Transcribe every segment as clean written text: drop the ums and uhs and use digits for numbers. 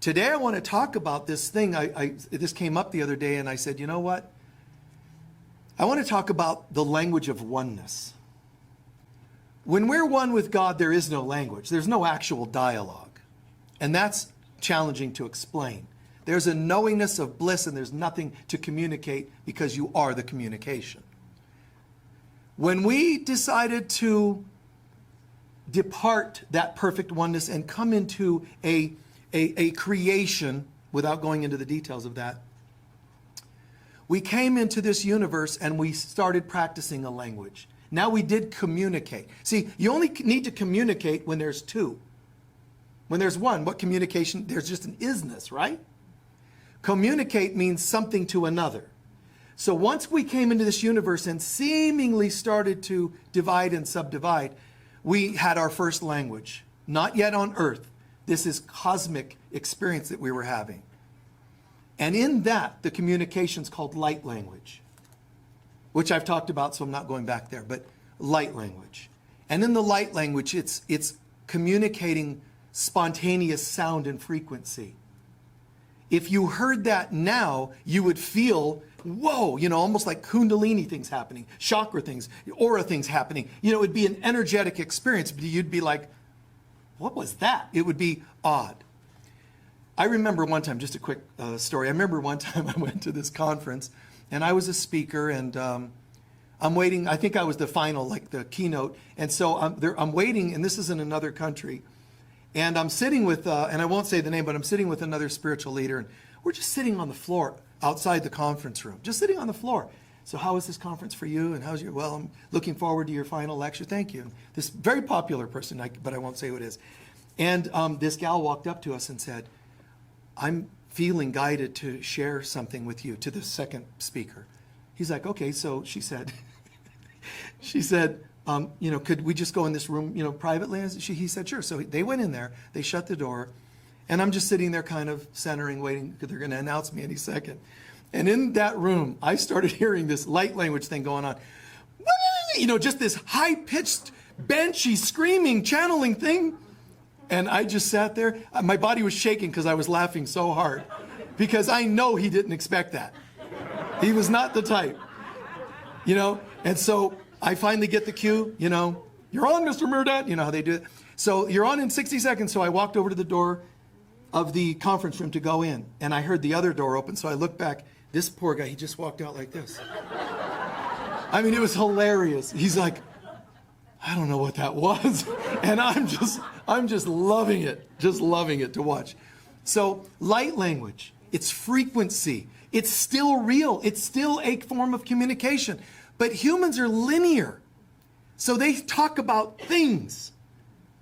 Today I want to talk about this thing. This came up the other day, and I said, you know what? I want to talk about the language of oneness. When we're one with God, there is no language. There's no actual dialogue. And that's challenging to explain. There's a knowingness of bliss, and there's nothing to communicate because you are the communication. When we decided to depart that perfect oneness and come into a creation, without going into the details of that, we came into this universe and we started practicing a language. Now we did communicate. See, you only need to communicate when there's two. When there's one, what communication? There's just an isness, right? Communicate means something to another. So once we came into this universe and seemingly started to divide and subdivide, we had our first language. Not yet on earth. This is cosmic experience that we were having. And in that, the communication's called light language, which I've talked about, so I'm not going back there, but light language. And in the light language, it's communicating spontaneous sound and frequency. If you heard that now, you would feel, whoa, you know, almost like kundalini things happening, chakra things, aura things happening. You know, it would be an energetic experience, but you'd be like, what was that? It would be odd. I remember one time, just a quick story. I remember one time I went to this conference, and I was a speaker, and I'm waiting. I think I was the final, like the keynote. And so I'm waiting, and this is in another country. And I'm sitting with, and I won't say the name, but I'm sitting with another spiritual leader. And we're just sitting on the floor outside the conference room, just sitting on the floor. So how was this conference for you? And how's your, well, I'm looking forward to your final lecture. Thank you. And this very popular person, but I won't say who it is. And this gal walked up to us and said, I'm feeling guided to share something with you, to the second speaker. He's like, okay, so she said, you know, could we just go in this room, you know, privately? He said, sure. So they went in there, they shut the door, and I'm just sitting there kind of centering, waiting, because they're going to announce me any second. And in that room, I started hearing this light language thing going on. You know, just this high-pitched, benchy, screaming, channeling thing. And I just sat there. My body was shaking because I was laughing so hard. Because I know he didn't expect that. He was not the type. You know, and so I finally get the cue, you know, you're on, Mr. Mirdad. You know how they do it. So you're on in 60 seconds. So I walked over to the door of the conference room to go in. And I heard the other door open. So I looked back. This poor guy, he just walked out like this. I mean, it was hilarious. He's like, I don't know what that was. And I'm just loving it. Just loving it to watch. So light language, it's frequency. It's still real. It's still a form of communication. But humans are linear. So they talk about things.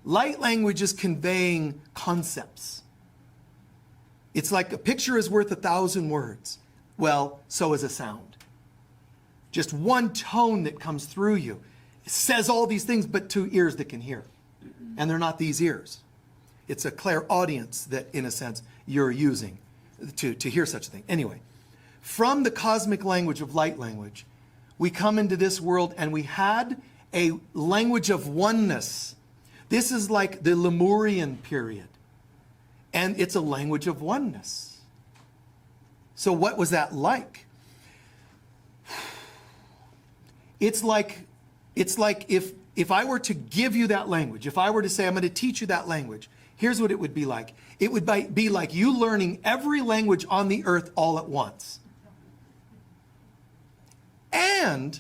Light language is conveying concepts. It's like a picture is worth 1,000 words. Well, so is a sound. Just one tone that comes through you. It says all these things, but to ears that can hear. And they're not these ears. It's a clairaudience that, in a sense, you're using to hear such a thing. Anyway, from the cosmic language of light language, we come into this world and we had a language of oneness. This is like the Lemurian period. And it's a language of oneness. So what was that like? It's like if I were to give you that language, if I were to say I'm going to teach you that language, here's what it would be like. It would be like you learning every language on the earth all at once. And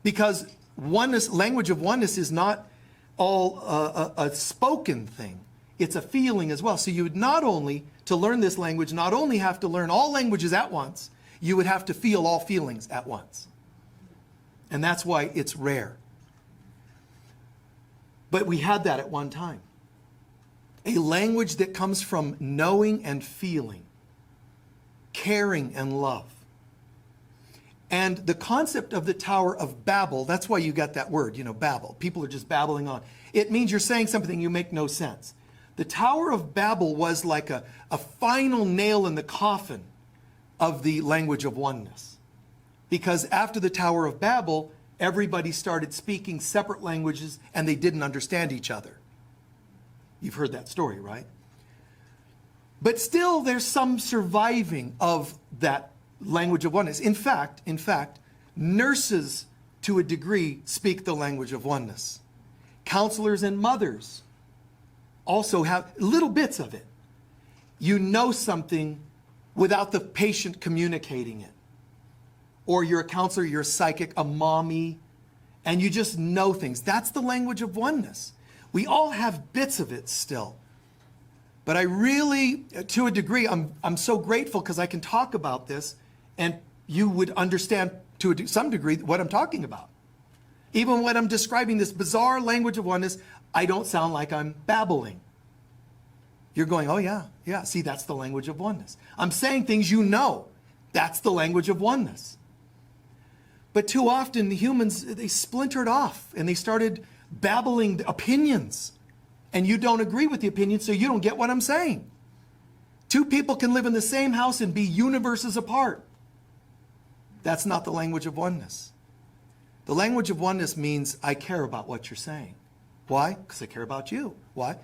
because oneness, language of oneness is not all a spoken thing. It's a feeling as well. So you would not only, to learn this language, not only have to learn all languages at once, you would have to feel all feelings at once. And that's why it's rare. But we had that at one time. A language that comes from knowing and feeling, caring and love. And the concept of the Tower of Babel, that's why you got that word, you know, babble. People are just babbling on. It means you're saying something you make no sense. The Tower of Babel was like a final nail in the coffin of the language of oneness. Because after the Tower of Babel, everybody started speaking separate languages and they didn't understand each other. You've heard that story, right? But still, there's some surviving of that language of oneness. In fact, nurses to a degree speak the language of oneness. Counselors and mothers also have little bits of it. You know something without the patient communicating it. Or you're a counselor, you're a psychic, a mommy, and you just know things. That's the language of oneness. We all have bits of it still. But I really, to a degree, I'm so grateful because I can talk about this and you would understand to some degree what I'm talking about. Even when I'm describing this bizarre language of oneness, I don't sound like I'm babbling. You're going, oh yeah, see, that's the language of oneness. I'm saying things you know. That's the language of oneness. But too often the humans, they splintered off and they started babbling opinions. And you don't agree with the opinion, so you don't get what I'm saying. Two people can live in the same house and be universes apart. That's not the language of oneness. The language of oneness means I care about what you're saying. Why? Because I care about you. Why?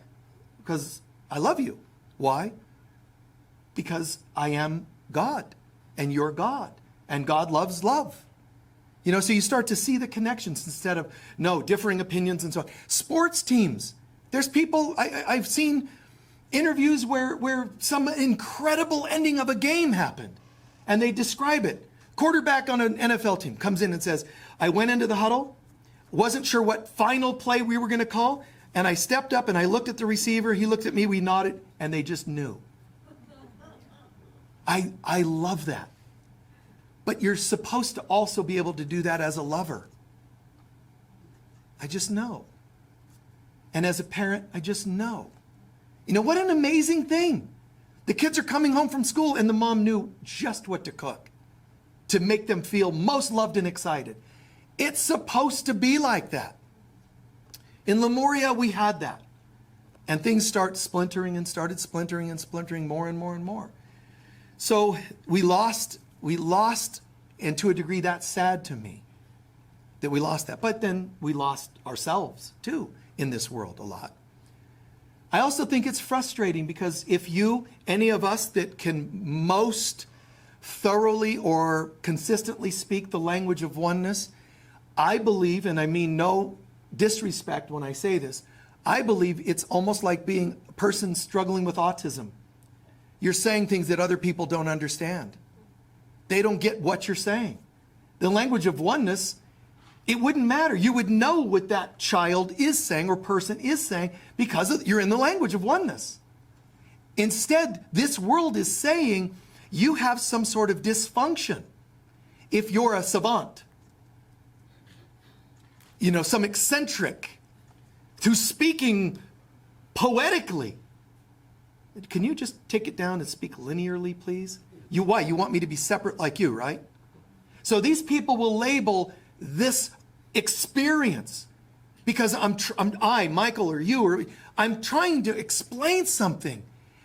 Because I love you. Why? Because I am God and you're God. And God loves love. You know, so you start to see the connections instead of, no, differing opinions and so on. Sports teams. There's people, I've seen interviews where some incredible ending of a game happened. And they describe it. Quarterback on an NFL team comes in and says, I went into the huddle, wasn't sure what final play we were going to call, and I stepped up and I looked at the receiver, he looked at me, we nodded, and they just knew. I love that. But you're supposed to also be able to do that as a lover. I just know. And as a parent, I just know. You know, what an amazing thing. The kids are coming home from school and the mom knew just what to cook to make them feel most loved and excited. It's supposed to be like that. In Lemuria, we had that. And things started splintering more and more and more. So we lost, and to a degree that's sad to me that we lost that. But then we lost ourselves too in this world a lot. I also think it's frustrating because if you, any of us that can most thoroughly or consistently speak the language of oneness, I believe, and I mean no disrespect when I say this, I believe it's almost like being a person struggling with autism. You're saying things that other people don't understand. They don't get what you're saying. The language of oneness, it wouldn't matter. You would know what that child is saying or person is saying because you're in the language of oneness. Instead, this world is saying you have some sort of dysfunction. If you're a savant, you know, some eccentric who's speaking poetically. Can you just take it down and speak linearly, please? Why? You want me to be separate like you, right? So these people will label this experience because I, Michael, or you, or I'm trying to explain something,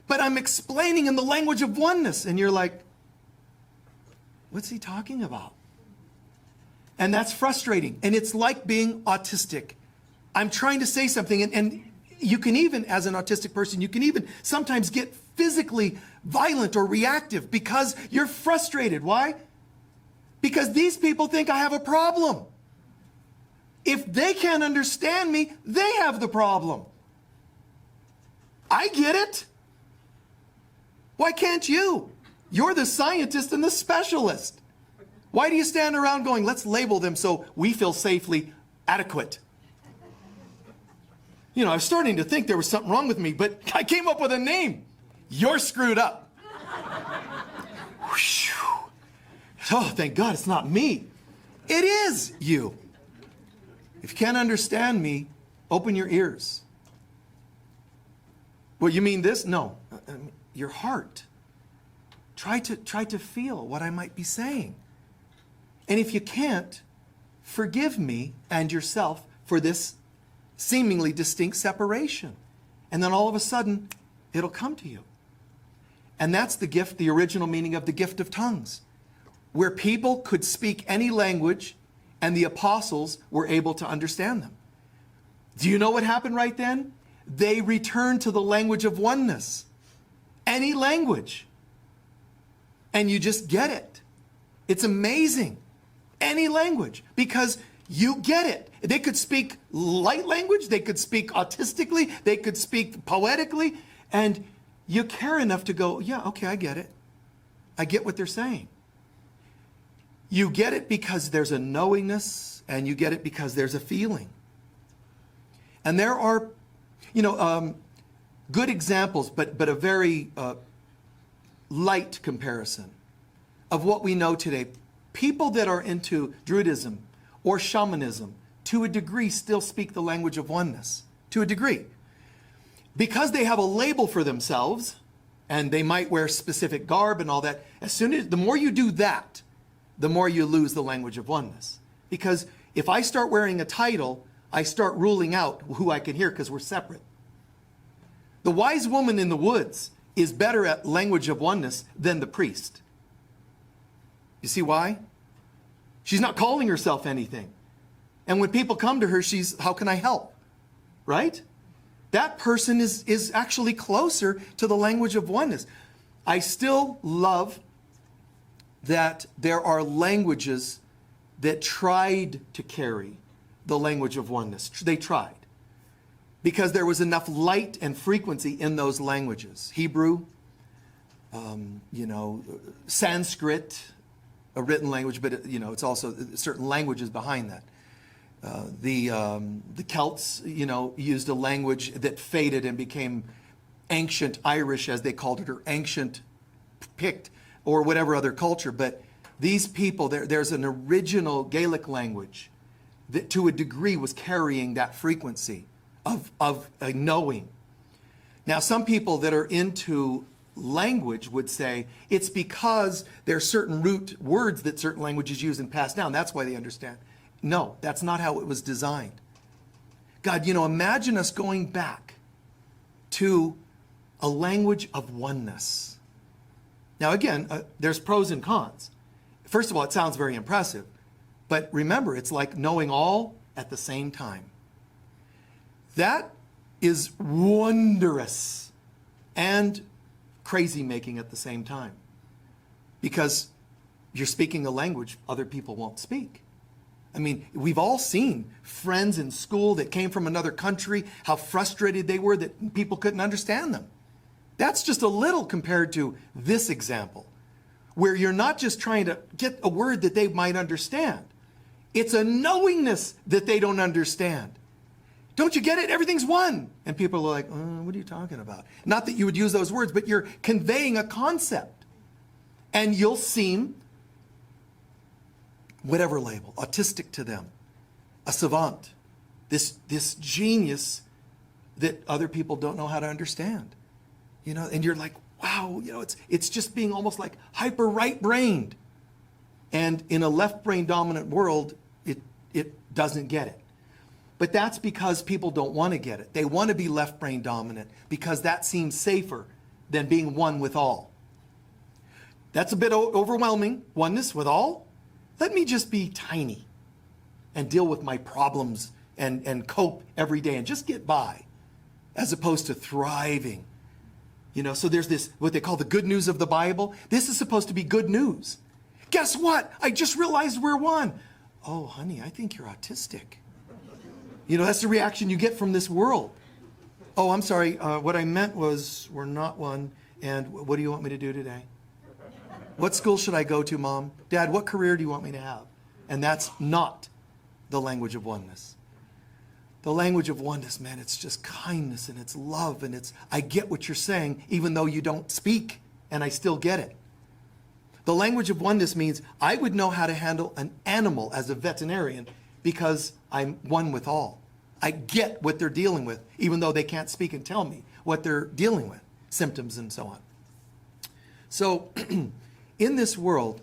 but I'm explaining in the language of oneness. And you're like, what's he talking about? And that's frustrating. And it's like being autistic. I'm trying to say something, and you can even, as an autistic person, you can even sometimes get physically violent or reactive because you're frustrated. Why? Because these people think I have a problem. If they can't understand me, they have the problem. I get it. Why can't you? You're the scientist and the specialist. Why do you stand around going, let's label them so we feel safely adequate? You know, I was starting to think there was something wrong with me, but I came up with a name. You're screwed up. Oh, thank God it's not me. It is you. If you can't understand me, open your ears. Well, you mean this? No. Your heart. Try to feel what I might be saying. And if you can't, forgive me and yourself for this seemingly distinct separation. And then all of a sudden, it'll come to you. And that's the gift, the original meaning of the gift of tongues, where people could speak any language and the apostles were able to understand them. Do you know what happened right then? They returned to the language of oneness. any language. And you just get it. It's amazing. Any language, because you get it. They could speak light language, they could speak autistically, they could speak poetically, and you care enough to go, yeah, okay, I get it. I get what they're saying. You get it because there's a knowingness, and you get it because there's a feeling. And there are, good examples, but a very light comparison of what we know today. People that are into Druidism or shamanism, to a degree, still speak the language of oneness, to a degree. Because they have a label for themselves, and they might wear specific garb and all that, the more you do that, the more you lose the language of oneness. Because if I start wearing a title, I start ruling out who I can hear because we're separate. The wise woman in the woods is better at language of oneness than the priest. You see why? She's not calling herself anything. And when people come to her, how can I help? Right? That person is actually closer to the language of oneness. I still love that there are languages that tried to carry the language of oneness. They tried. Because there was enough light and frequency in those languages. Hebrew, Sanskrit, a written language, but it's also certain languages behind that. The Celts, used a language that faded and became ancient Irish, as they called it, or ancient Pict, or whatever other culture. But these people, there's an original Gaelic language that, to a degree, was carrying that frequency of a knowing. Now, some people that are into language would say it's because there are certain root words that certain languages use and pass down. That's why they understand. No, that's not how it was designed. God, imagine us going back to a language of oneness. Now, again, there's pros and cons. First of all, it sounds very impressive. But remember, it's like knowing all at the same time. That is wondrous and crazy making at the same time. Because you're speaking a language other people won't speak. I mean, we've all seen friends in school that came from another country, how frustrated they were that people couldn't understand them. That's just a little compared to this example, where you're not just trying to get a word that they might understand. It's a knowingness that they don't understand. Don't you get it? Everything's one. And people are like, what are you talking about? Not that you would use those words, but you're conveying a concept. And you'll seem, whatever label, autistic to them, a savant, this genius that other people don't know how to understand. And you're like, wow, it's just being almost like hyper right-brained. And in a left-brain dominant world, it doesn't get it. But that's because people don't want to get it. They want to be left-brain dominant because that seems safer than being one with all. That's a bit overwhelming, oneness with all. Let me just be tiny and deal with my problems and cope every day and just get by, as opposed to thriving. So there's this, what they call the good news of the Bible. This is supposed to be good news. Guess what? I just realized we're one. Oh, honey, I think you're autistic. That's the reaction you get from this world. Oh, I'm sorry. What I meant was we're not one. And what do you want me to do today? What school should I go to, Mom? Dad, what career do you want me to have? And that's not the language of oneness. The language of oneness, man, it's just kindness and it's love and it's, I get what you're saying, even though you don't speak, and I still get it. The language of oneness means I would know how to handle an animal as a veterinarian because I'm one with all. I get what they're dealing with, even though they can't speak and tell me what they're dealing with, symptoms and so on. So in this world,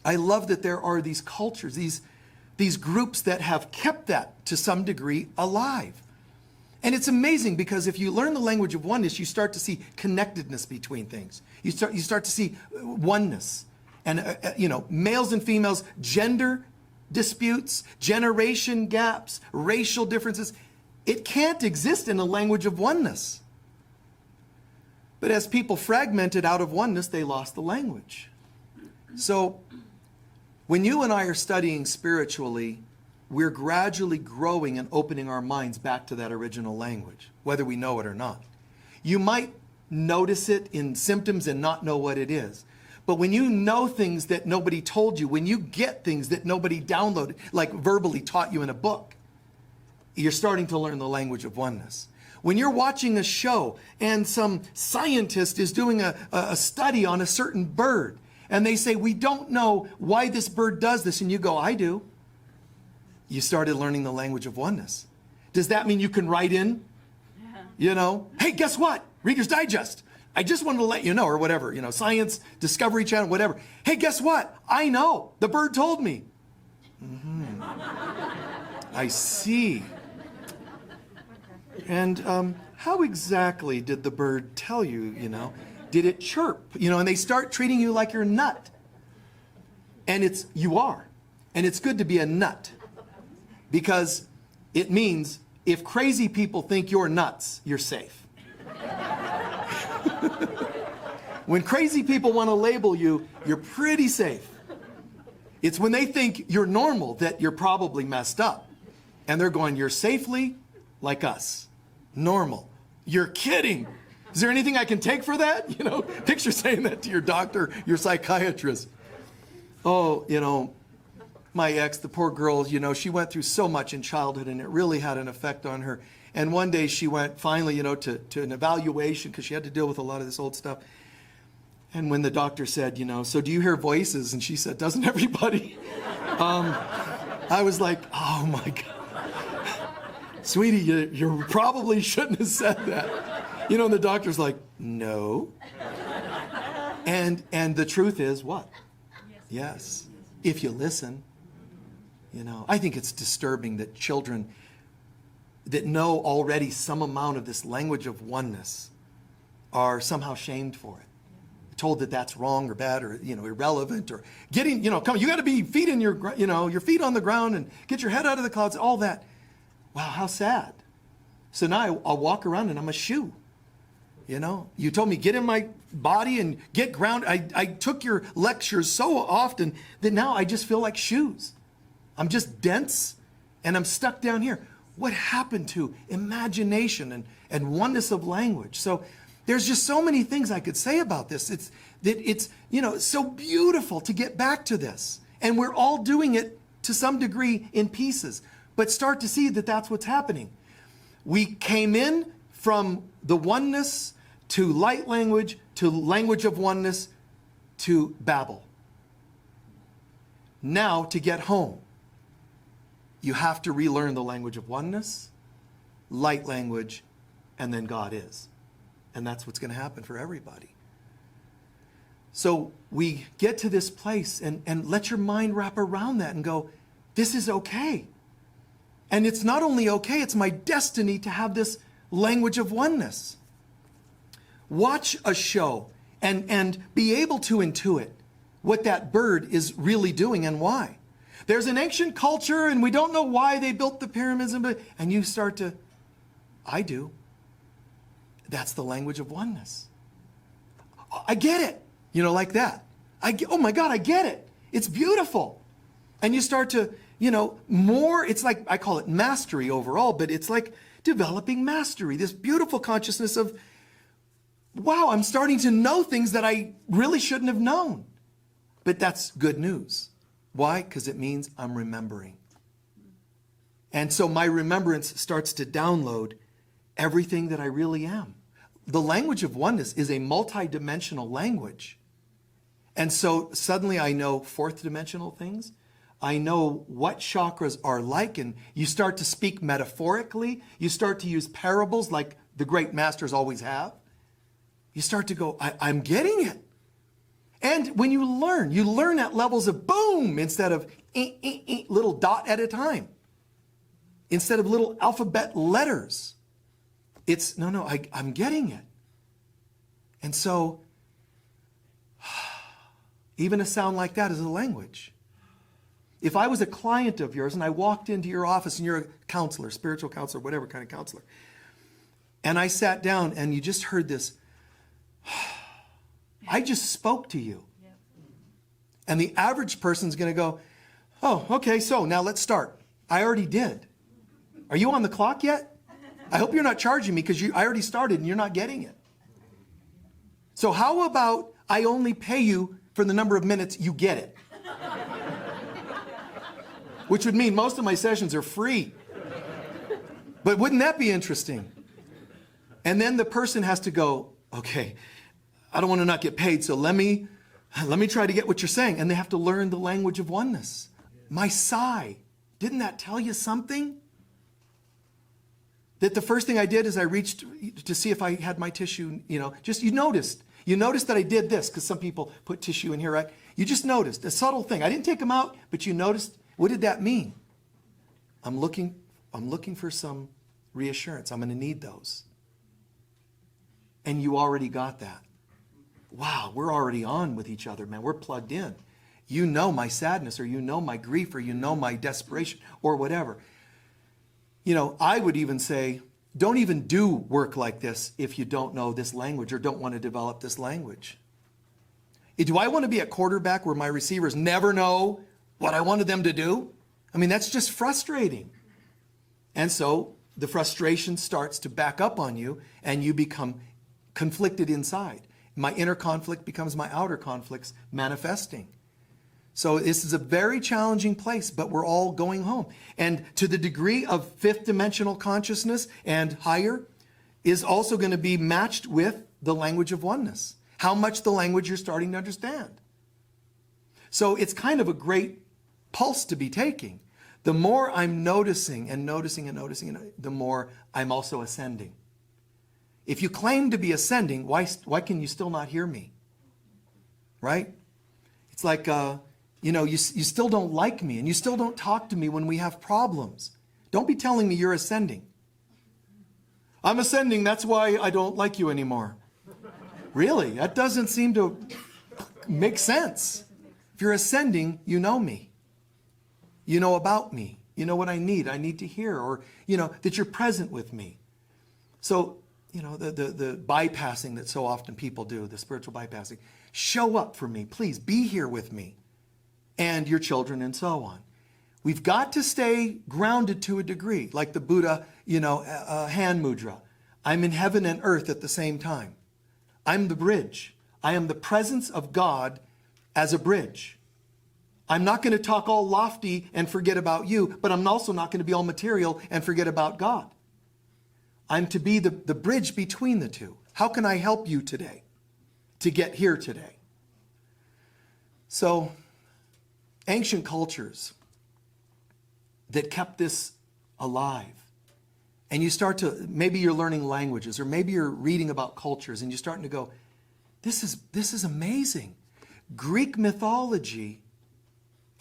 I love that there are these cultures, these groups that have kept that to some degree alive. And it's amazing because if you learn the language of oneness, you start to see connectedness between things. You start to see oneness. And, males and females, gender disputes, generation gaps, racial differences. It can't exist in a language of oneness. But as people fragmented out of oneness, they lost the language. So when you and I are studying spiritually, we're gradually growing and opening our minds back to that original language, whether we know it or not. You might notice it in symptoms and not know what it is. But when you know things that nobody told you, when you get things that nobody downloaded, like verbally taught you in a book, you're starting to learn the language of oneness. When you're watching a show and some scientist is doing a study on a certain bird, and they say, we don't know why this bird does this, and you go, I do. You started learning the language of oneness. Does that mean you can write in? You know, hey, guess what? Reader's Digest. I just wanted to let you know, or whatever, you know, Science, Discovery Channel, whatever. Hey, guess what? I know. The bird told me. I see. And how exactly did the bird tell you, you know? Did it chirp? You know, and they start treating you like you're a nut. And you are. And it's good to be a nut. Because it means if crazy people think you're nuts, you're safe. When crazy people want to label you, you're pretty safe. It's when they think you're normal that you're probably messed up. And they're going, you're safely like us. Normal. You're kidding. Is there anything I can take for that? You know, picture saying that to your doctor, your psychiatrist. Oh, you know, my ex, the poor girl, you know, she went through so much in childhood and it really had an effect on her. And one day she went finally, you know, to an evaluation because she had to deal with a lot of this old stuff. And when the doctor said, you know, so do you hear voices? And she said, doesn't everybody? I was like, oh my God. Sweetie, you probably shouldn't have said that. You know, and the doctor's like, no. And the truth is what? Yes. If you listen. You know, I think it's disturbing that children that know already some amount of this language of oneness are somehow shamed for it. Told that that's wrong or bad or, you know, irrelevant or getting, you know, come on, you got to be feet in your, you know, your feet on the ground and get your head out of the clouds, all that. Wow, how sad. So now I'll walk around and I'm a shoe. You know, you told me get in my body and get grounded. I took your lectures so often that now I just feel like shoes. I'm just dense and I'm stuck down here. What happened to imagination and oneness of language? So there's just so many things I could say about this. It's you know, so beautiful to get back to this. And we're all doing it to some degree in pieces. But start to see that that's what's happening. We came in from the oneness to light language, to language of oneness, to babel. Now, to get home, you have to relearn the language of oneness, light language, and then God is. And that's what's going to happen for everybody. So we get to this place and let your mind wrap around that and go, this is okay. And it's not only okay, it's my destiny to have this language of oneness. Watch a show and be able to intuit what that bird is really doing and why. There's an ancient culture and we don't know why they built the pyramids, and you start to, I do. That's the language of oneness. I get it. You know, like that. Oh my God, I get it. It's beautiful. And you start to, you know, more, it's like, I call it mastery overall, but it's like developing mastery, this beautiful consciousness of, wow, I'm starting to know things that I really shouldn't have known. But that's good news. Why? Because it means I'm remembering. And so my remembrance starts to download everything that I really am. The language of oneness is a multi-dimensional language. And so suddenly I know fourth dimensional things. I know what chakras are like, and you start to speak metaphorically. You start to use parables like the great masters always have. You start to go, I'm getting it. And when you learn at levels of boom instead of little dot at a time. Instead of little alphabet letters. It's, no, I'm getting it. And so, even a sound like that is a language. If I was a client of yours and I walked into your office and you're a counselor, spiritual counselor, whatever kind of counselor, and I sat down and you just heard this, I just spoke to you. And the average person's going to go, oh, okay, so now let's start. I already did. Are you on the clock yet? I hope you're not charging me because I already started and you're not getting it. So how about I only pay you for the number of minutes you get it? Which would mean most of my sessions are free. But wouldn't that be interesting? And then the person has to go, okay, I don't want to not get paid, so let me try to get what you're saying. And they have to learn the language of oneness. My sigh, didn't that tell you something? That the first thing I did is I reached to see if I had my tissue, you noticed. You noticed that I did this, because some people put tissue in here, right? You just noticed, a subtle thing. I didn't take them out, but you noticed. What did that mean? I'm looking for some reassurance. I'm going to need those. And you already got that. Wow, we're already on with each other, man. We're plugged in. You know my sadness, or you know my grief, or you know my desperation, or whatever. I would even say, don't even do work like this if you don't know this language or don't want to develop this language. Do I want to be a quarterback where my receivers never know what I wanted them to do? I mean, that's just frustrating. And so the frustration starts to back up on you and you become conflicted inside. My inner conflict becomes my outer conflicts manifesting. So this is a very challenging place, but we're all going home. And to the degree of fifth dimensional consciousness and higher is also going to be matched with the language of oneness. How much the language you're starting to understand. So it's kind of a great pulse to be taking. The more I'm noticing and noticing and noticing, the more I'm also ascending. If you claim to be ascending, why can you still not hear me? Right? It's like, you still don't like me and you still don't talk to me when we have problems. Don't be telling me you're ascending. I'm ascending, that's why I don't like you anymore. Really? That doesn't seem to make sense. If you're ascending, you know me. You know about me. You know what I need to hear, or, that you're present with me. So, the bypassing that so often people do, the spiritual bypassing. Show up for me, please. Be here with me and your children and so on. We've got to stay grounded to a degree, like the Buddha, hand mudra. I'm in heaven and earth at the same time. I'm the bridge. I am the presence of God as a bridge. I'm not going to talk all lofty and forget about you, but I'm also not going to be all material and forget about God. I'm to be the bridge between the two. How can I help you today to get here today? So, ancient cultures that kept this alive. And you start to, maybe you're learning languages, or maybe you're reading about cultures and you're starting to go, this is amazing. Greek mythology,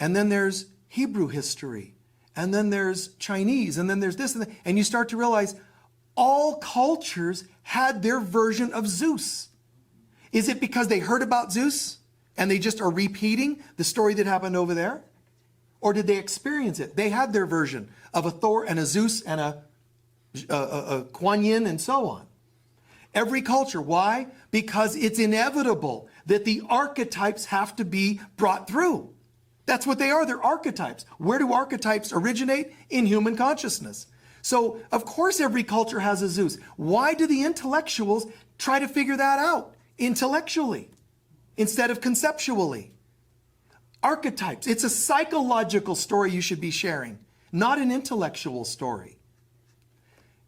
and then there's Hebrew history, and then there's Chinese, and then there's this, and you start to realize all cultures had their version of Zeus. Is it because they heard about Zeus and they just are repeating the story that happened over there? Or did they experience it? They had their version of a Thor and a Zeus and a Kuan Yin and so on. Every culture. Why? Because it's inevitable that the archetypes have to be brought through. That's what they are. They're archetypes. Where do archetypes originate? In human consciousness. So, of course, every culture has a Zeus. Why do the intellectuals try to figure that out intellectually instead of conceptually? Archetypes. It's a psychological story you should be sharing, not an intellectual story.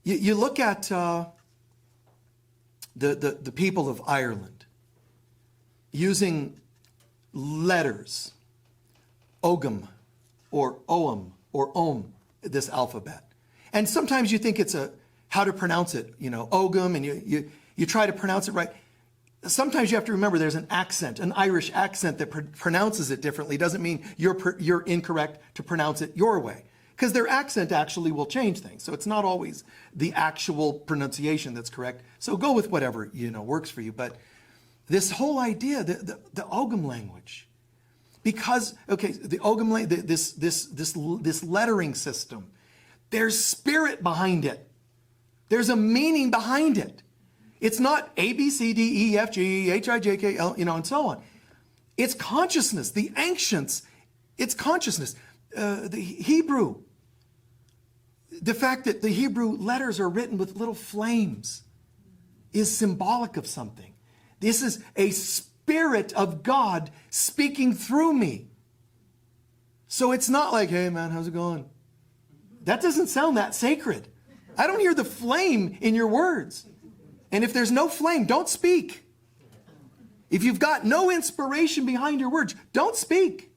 You look at the people of Ireland using letters, Ogham or Ogham or Om, this alphabet. And sometimes you think it's how to pronounce it, Ogham, and you try to pronounce it right. Sometimes you have to remember there's an accent, an Irish accent that pronounces it differently. Doesn't mean you're incorrect to pronounce it your way, because their accent actually will change things. So it's not always the actual pronunciation that's correct. So go with whatever works for you. But this whole idea, the Ogham language, because the Ogham language, this lettering system. There's spirit behind it. There's a meaning behind it. It's not A, B, C, D, E, F, G, H, I, J, K, L, and so on. It's consciousness. The ancients, it's consciousness. The Hebrew, the fact that the Hebrew letters are written with little flames is symbolic of something. This is a spirit of God speaking through me. So it's not like, hey man, how's it going? That doesn't sound that sacred. I don't hear the flame in your words. And if there's no flame, don't speak. If you've got no inspiration behind your words, don't speak.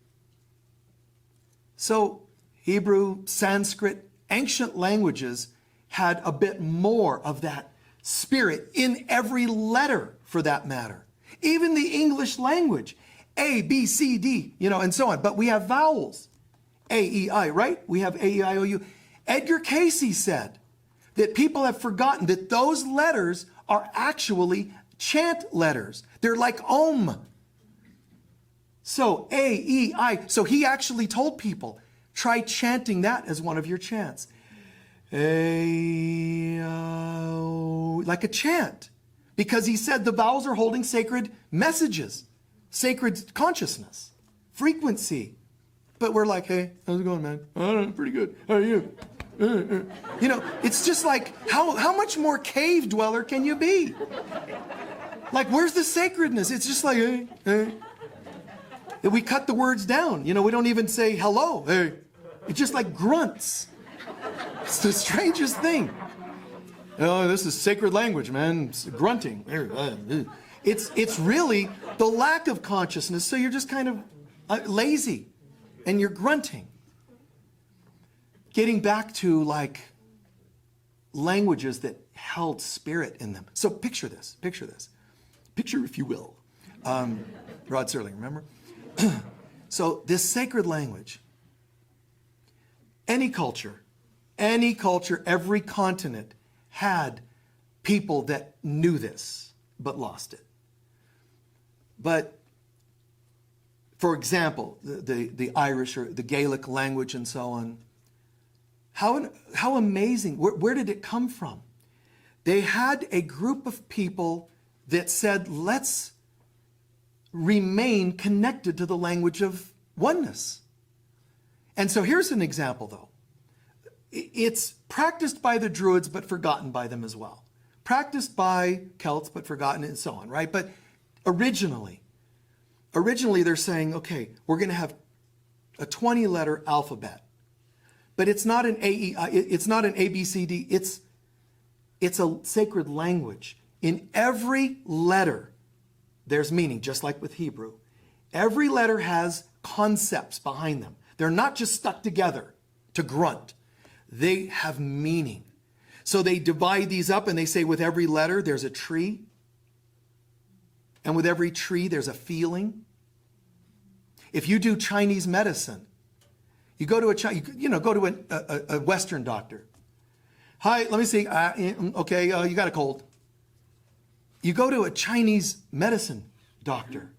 So Hebrew, Sanskrit, ancient languages had a bit more of that spirit in every letter, for that matter. Even the English language, A, B, C, D, and so on. But we have vowels, A, E, I, right? We have A, E, I, O, U. Edgar Cayce said that people have forgotten that those letters are actually chant letters. They're like Ogham. So A, E, I. So he actually told people, try chanting that as one of your chants. A, O, like a chant. Because he said the vowels are holding sacred messages, sacred consciousness, frequency. But we're like, hey, how's it going, man? Oh, pretty good. How are you? It's just like, how much more cave dweller can you be? Like, where's the sacredness? It's just like, hey, hey. We cut the words down. We don't even say hello. Hey. It's just like grunts. It's the strangest thing. Oh, this is sacred language, man. It's grunting. It's really the lack of consciousness. So you're just kind of lazy and you're grunting. Getting back to like languages that held spirit in them. So picture this. Picture, if you will. Rod Serling, remember? So this sacred language, any culture, every continent had people that knew this, but lost it. But, for example, the Irish or the Gaelic language and so on, how amazing, where did it come from? They had a group of people that said, let's remain connected to the language of oneness. And so here's an example, though. It's practiced by the Druids, but forgotten by them as well. Practiced by Celts, but forgotten, and so on, right? But originally they're saying, okay, we're going to have a 20-letter alphabet. But it's not an it's not an ABCD. It's a sacred language. In every letter, there's meaning, just like with Hebrew. Every letter has concepts behind them. They're not just stuck together to grunt. They have meaning. So they divide these up and they say with every letter, there's a tree. And with every tree, there's a feeling. If you do Chinese medicine, you go to a Western doctor. Hi, let me see. Okay, you got a cold. You go to a Chinese medicine doctor.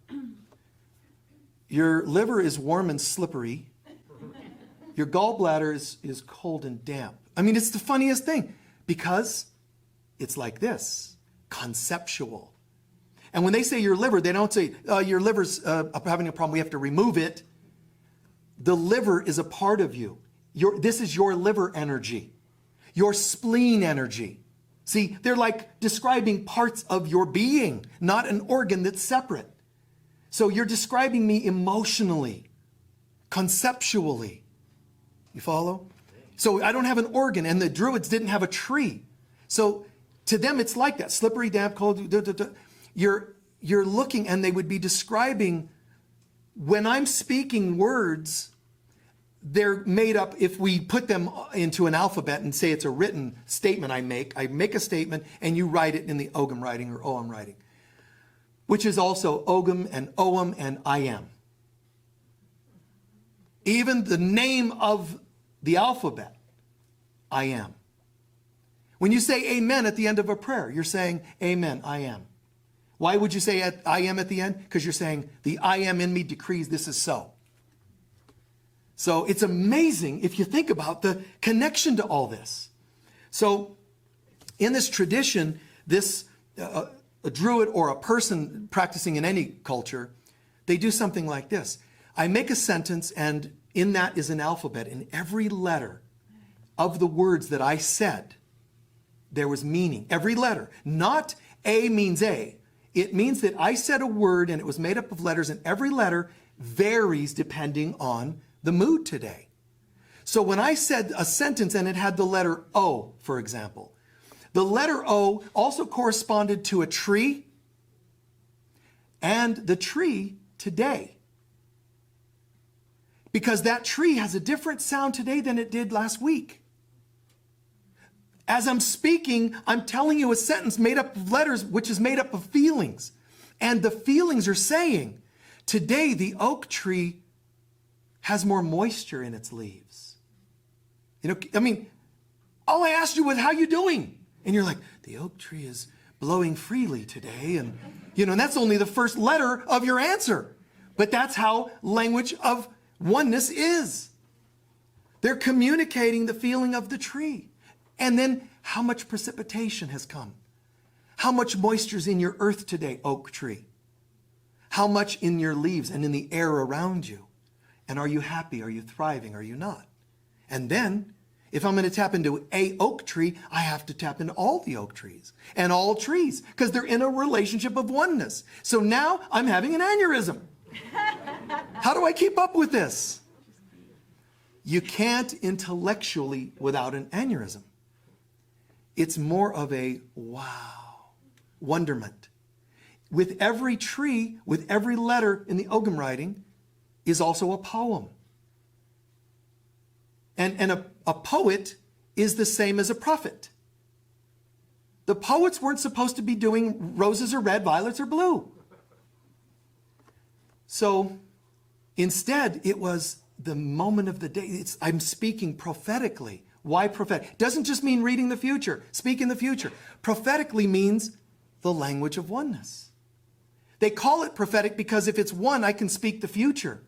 Your liver is warm and slippery. Your gallbladder is cold and damp. I mean, it's the funniest thing because it's like this, conceptual. And when they say your liver, they don't say, your liver's having a problem, we have to remove it. The liver is a part of you. This is your liver energy, your spleen energy. See, they're like describing parts of your being, not an organ that's separate. So you're describing me emotionally, conceptually. You follow? So I don't have an organ, and the Druids didn't have a tree. So to them, it's like that, slippery, damp, cold. You're looking, and they would be describing, when I'm speaking words, they're made up. If we put them into an alphabet and say it's a written statement I make a statement, and you write it in the Ogham writing or Ogham writing, which is also Ogham and Ogham and I am. Even the name of the alphabet, I am. When you say amen at the end of a prayer, you're saying, amen, I am. Why would you say I am at the end? Because you're saying, the I am in me decrees this is so. So it's amazing if you think about the connection to all this. So in this tradition, this a druid or a person practicing in any culture, they do something like this. I make a sentence, and in that is an alphabet. In every letter of the words that I said, there was meaning. Every letter. Not A means A. It means that I said a word and it was made up of letters, and every letter varies depending on the mood today. So when I said a sentence and it had the letter O, for example, the letter O also corresponded to a tree and the tree today. Because that tree has a different sound today than it did last week. As I'm speaking, I'm telling you a sentence made up of letters, which is made up of feelings. And the feelings are saying, today the oak tree has more moisture in its leaves. You know, I mean, all I asked you was, how you doing? And you're like, the oak tree is blowing freely today. And, you know, and that's only the first letter of your answer. But that's how language of oneness is. They're communicating the feeling of the tree. And then how much precipitation has come. How much moisture is in your earth today, oak tree? How much in your leaves and in the air around you? And are you happy? Are you thriving? Are you not? And then, if I'm going to tap into a oak tree, I have to tap into all the oak trees and all trees because they're in a relationship of oneness. So now I'm having an aneurysm. How do I keep up with this? You can't intellectually without an aneurysm. It's more of a wow, wonderment. With every tree, with every letter in the Ogham writing is also a poem. And a poet is the same as a prophet. The poets weren't supposed to be doing roses are red, violets are blue. So instead, it was the moment of the day. I'm speaking prophetically. Why prophetic? It doesn't just mean reading the future, speak in the future. Prophetically means the language of oneness. They call it prophetic because if it's one, I can speak the future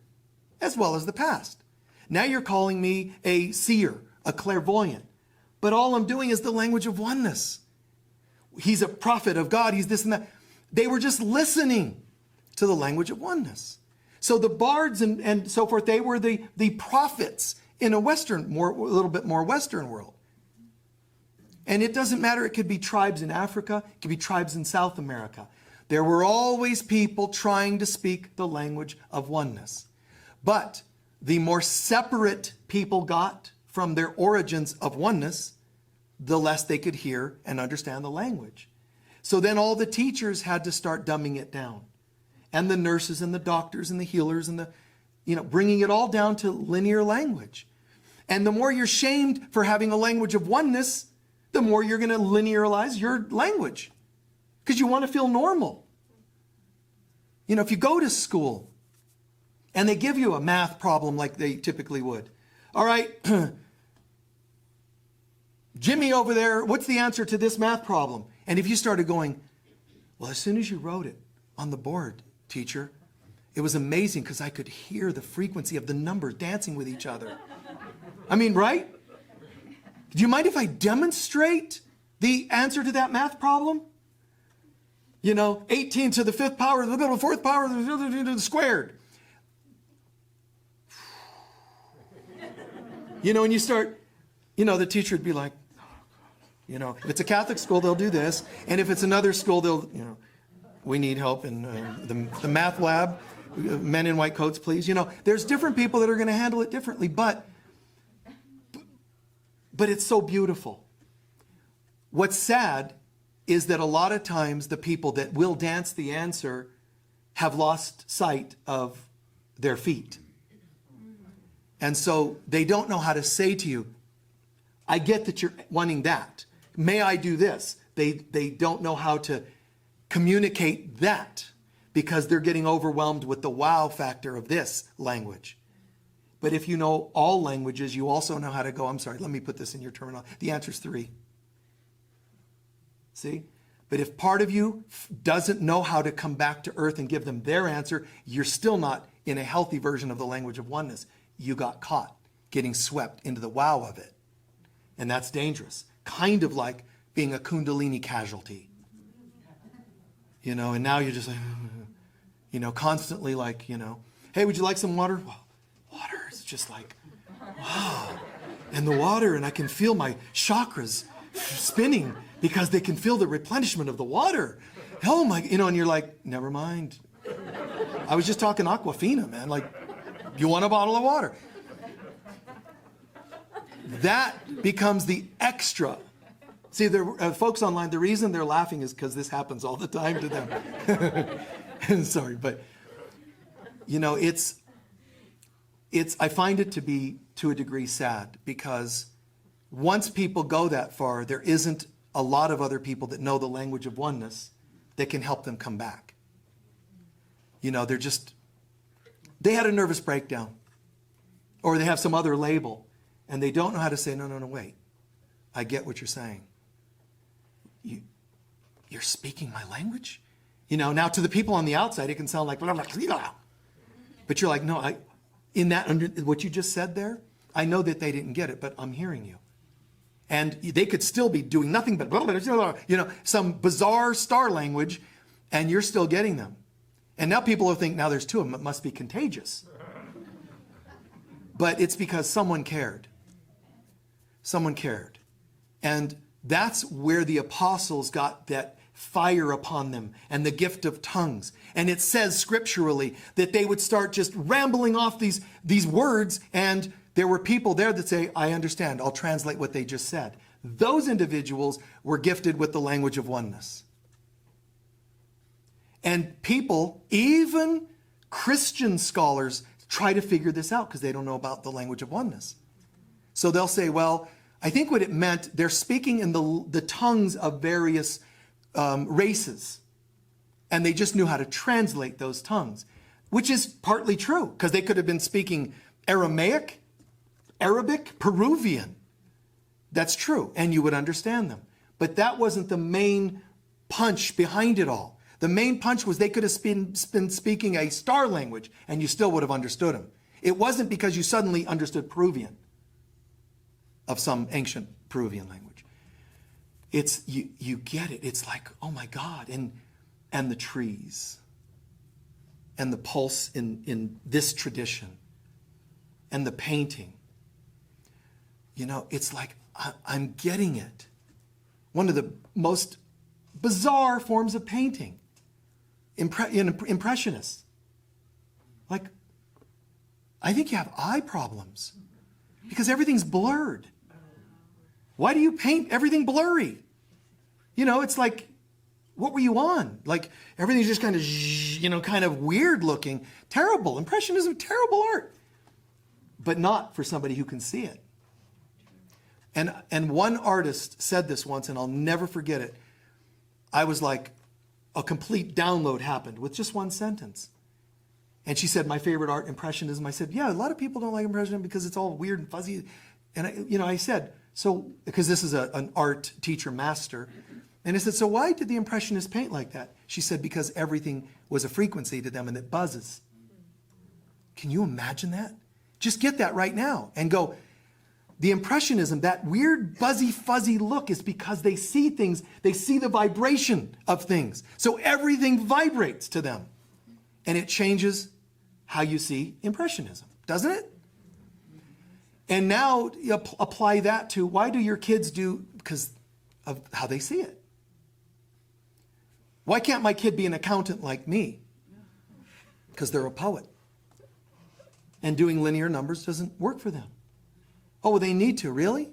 as well as the past. Now you're calling me a seer, a clairvoyant. But all I'm doing is the language of oneness. He's a prophet of God. He's this and that. They were just listening to the language of oneness. So the bards and so forth, they were the prophets in a Western, a little bit more Western world. And it doesn't matter. It could be tribes in Africa. It could be tribes in South America. There were always people trying to speak the language of oneness. But the more separate people got from their origins of oneness, the less they could hear and understand the language. So then all the teachers had to start dumbing it down. And the nurses and the doctors and the healers and bringing it all down to linear language. And the more you're shamed for having a language of oneness, the more you're going to linearize your language. Because you want to feel normal. You know, if you go to school and they give you a math problem like they typically would. All right, Jimmy over there, what's the answer to this math problem? And if you started going, well, as soon as you wrote it on the board, teacher, it was amazing because I could hear the frequency of the numbers dancing with each other. I mean, right? Do you mind if I demonstrate the answer to that math problem? 18 to the 5th power, the middle 4th power, the squared. And you start, the teacher would be like, if it's a Catholic school, they'll do this. And if it's another school, they'll, we need help in the math lab. Men in white coats, please. There's different people that are going to handle it differently, but it's so beautiful. What's sad is that a lot of times the people that will dance the answer have lost sight of their feet. And so they don't know how to say to you, I get that you're wanting that. May I do this? They don't know how to communicate that because they're getting overwhelmed with the wow factor of this language. But if you know all languages, you also know how to go, I'm sorry, let me put this in your terminology. The answer is 3. See? But if part of you doesn't know how to come back to earth and give them their answer, you're still not in a healthy version of the language of oneness. You got caught getting swept into the wow of it. And that's dangerous. Kind of like being a Kundalini casualty. and now you're just like, constantly like, hey, would you like some water? Well, water is just like, wow. And the water, and I can feel my chakras spinning because they can feel the replenishment of the water. Oh my, and you're like, never mind. I was just talking Aquafina, man. Like, you want a bottle of water? That becomes the extra. See, folks online, the reason they're laughing is because this happens all the time to them. Sorry, but, I find it to be, to a degree, sad, because once people go that far, there isn't a lot of other people that know the language of oneness that can help them come back. They had a nervous breakdown, or they have some other label, and they don't know how to say, no, wait. I get what you're saying. You're speaking my language? Now to the people on the outside, it can sound like, but you're like, no, what you just said there, I know that they didn't get it, but I'm hearing you. And they could still be doing nothing but, some bizarre star language, and you're still getting them. And now people will think, now there's two of them, it must be contagious. But it's because someone cared. Someone cared. And that's where the apostles got that fire upon them and the gift of tongues. And it says scripturally that they would start just rambling off these words, and there were people there that say, I understand, I'll translate what they just said. Those individuals were gifted with the language of oneness. And people, even Christian scholars, try to figure this out because they don't know about the language of oneness. So they'll say, well, I think what it meant, they're speaking in the tongues of various races. And they just knew how to translate those tongues, which is partly true, because they could have been speaking Aramaic, Arabic, Peruvian. That's true, and you would understand them. But that wasn't the main punch behind it all. The main punch was they could have been speaking a star language, and you still would have understood them. It wasn't because you suddenly understood Peruvian, of some ancient Peruvian language. It's, you get it. It's like, oh my God. And the trees, and the pulse in this tradition, and the painting. It's like, I'm getting it. One of the most bizarre forms of painting, Impressionists. Like, I think you have eye problems because everything's blurred. Why do you paint everything blurry? It's like, what were you on? Like, everything's just kind of, kind of weird looking. Terrible. Impressionism, terrible art. But not for somebody who can see it. And one artist said this once, and I'll never forget it. I was like, a complete download happened with just one sentence. And she said, my favorite art, Impressionism. I said, yeah, a lot of people don't like Impressionism because it's all weird and fuzzy. And I said, so, because this is an art teacher master. And I said, so why did the Impressionists paint like that? She said, because everything was a frequency to them and it buzzes. Can you imagine that? Just get that right now and go, the Impressionism, that weird, buzzy, fuzzy look is because they see things, they see the vibration of things. So everything vibrates to them. And it changes how you see Impressionism, doesn't it? And now you apply that to, why do your kids do? Because of how they see it. Why can't my kid be an accountant like me? Because they're a poet. And doing linear numbers doesn't work for them. Oh, well, they need to, really?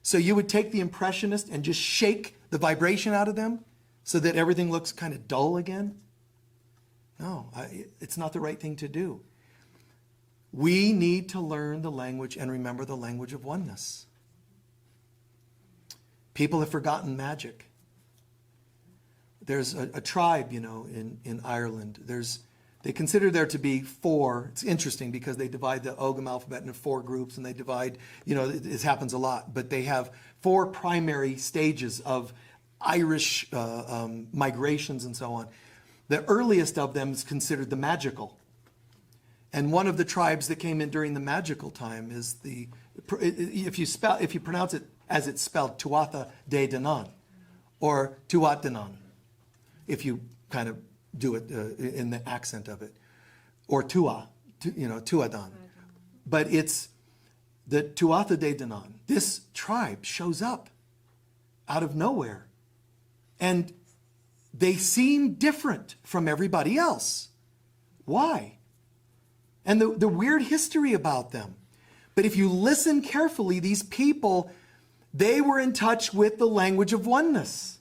So you would take the Impressionist and just shake the vibration out of them so that everything looks kind of dull again? No, it's not the right thing to do. We need to learn the language and remember the language of oneness. People have forgotten magic. There's a tribe, in Ireland. They consider there to be 4. It's interesting because they divide the Ogham alphabet into 4 groups, and they divide, this happens a lot, but they have 4 primary stages of Irish migrations and so on. The earliest of them is considered the magical. And one of the tribes that came in during the magical time is if you pronounce it as it's spelled, Tuatha de Danan, or Tuatha de Danan. if you kind of do it in the accent of it. Or Tuatha de Danan. But it's the Tuatha de Danan. This tribe shows up out of nowhere. And they seem different from everybody else. Why? And the weird history about them. But if you listen carefully, these people, they were in touch with the language of oneness.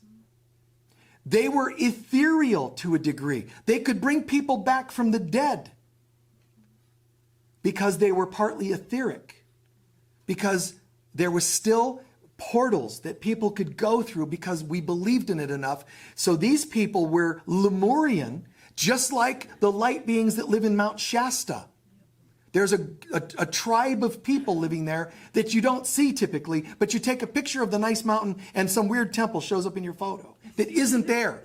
They were ethereal to a degree. They could bring people back from the dead because they were partly etheric. Because there was still portals that people could go through because we believed in it enough. So these people were Lemurian, just like the light beings that live in Mount Shasta. There's a tribe of people living there that you don't see typically, but you take a picture of the nice mountain and some weird temple shows up in your photo that isn't there.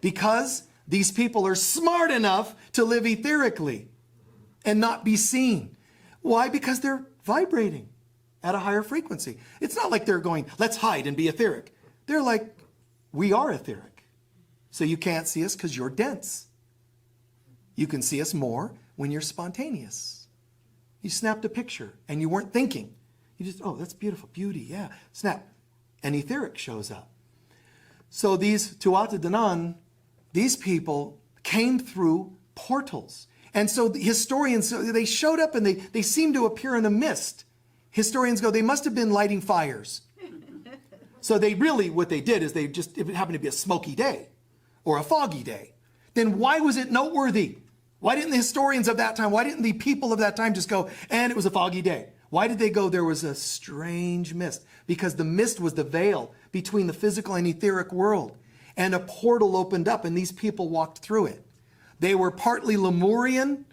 Because these people are smart enough to live etherically and not be seen. Why? Because they're vibrating at a higher frequency. It's not like they're going, let's hide and be etheric. They're like, we are etheric. So you can't see us because you're dense. You can see us more when you're spontaneous. You snapped a picture and you weren't thinking. You just, oh, that's beautiful, beauty, yeah, snap. And etheric shows up. So these Tuatha de Danan, these people came through portals. And so the historians, they showed up and they seemed to appear in a mist. Historians go, they must have been lighting fires. So they really, what they did is they just, if it happened to be a smoky day or a foggy day, then why was it noteworthy? Why didn't the historians of that time, why didn't the people of that time just go, and it was a foggy day? Why did they go, there was a strange mist? Because the mist was the veil between the physical and etheric world. And a portal opened up and these people walked through it. They were partly Lemurian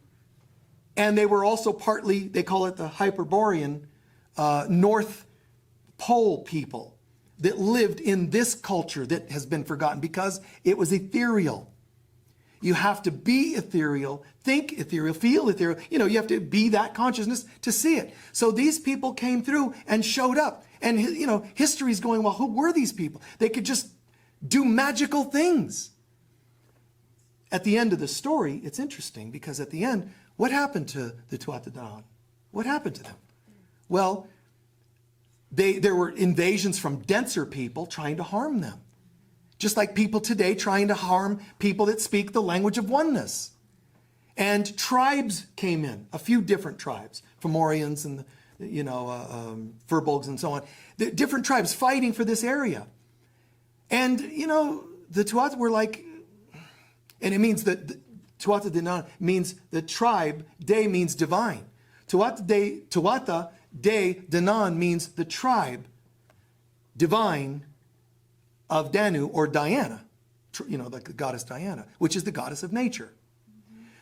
and they were also partly, they call it the Hyperborean, North Pole people that lived in this culture that has been forgotten because it was ethereal. You have to be ethereal, think ethereal, feel ethereal. You know, you have to be that consciousness to see it. So these people came through and showed up. And, you know, history's going, well, who were these people? They could just do magical things. At the end of the story, it's interesting because at the end, what happened to the Tuatha de Danan? What happened to them? Well, there were invasions from denser people trying to harm them. Just like people today trying to harm people that speak the language of oneness. And tribes came in, a few different tribes, Fomorians and, Furbolgs and so on. The different tribes fighting for this area. And, the Tuatha were like, and it means that Tuatha de Danan means the tribe, de means divine. Tuatha de Danan means the tribe, divine, of Danu or Diana, like the goddess Diana, which is the goddess of nature.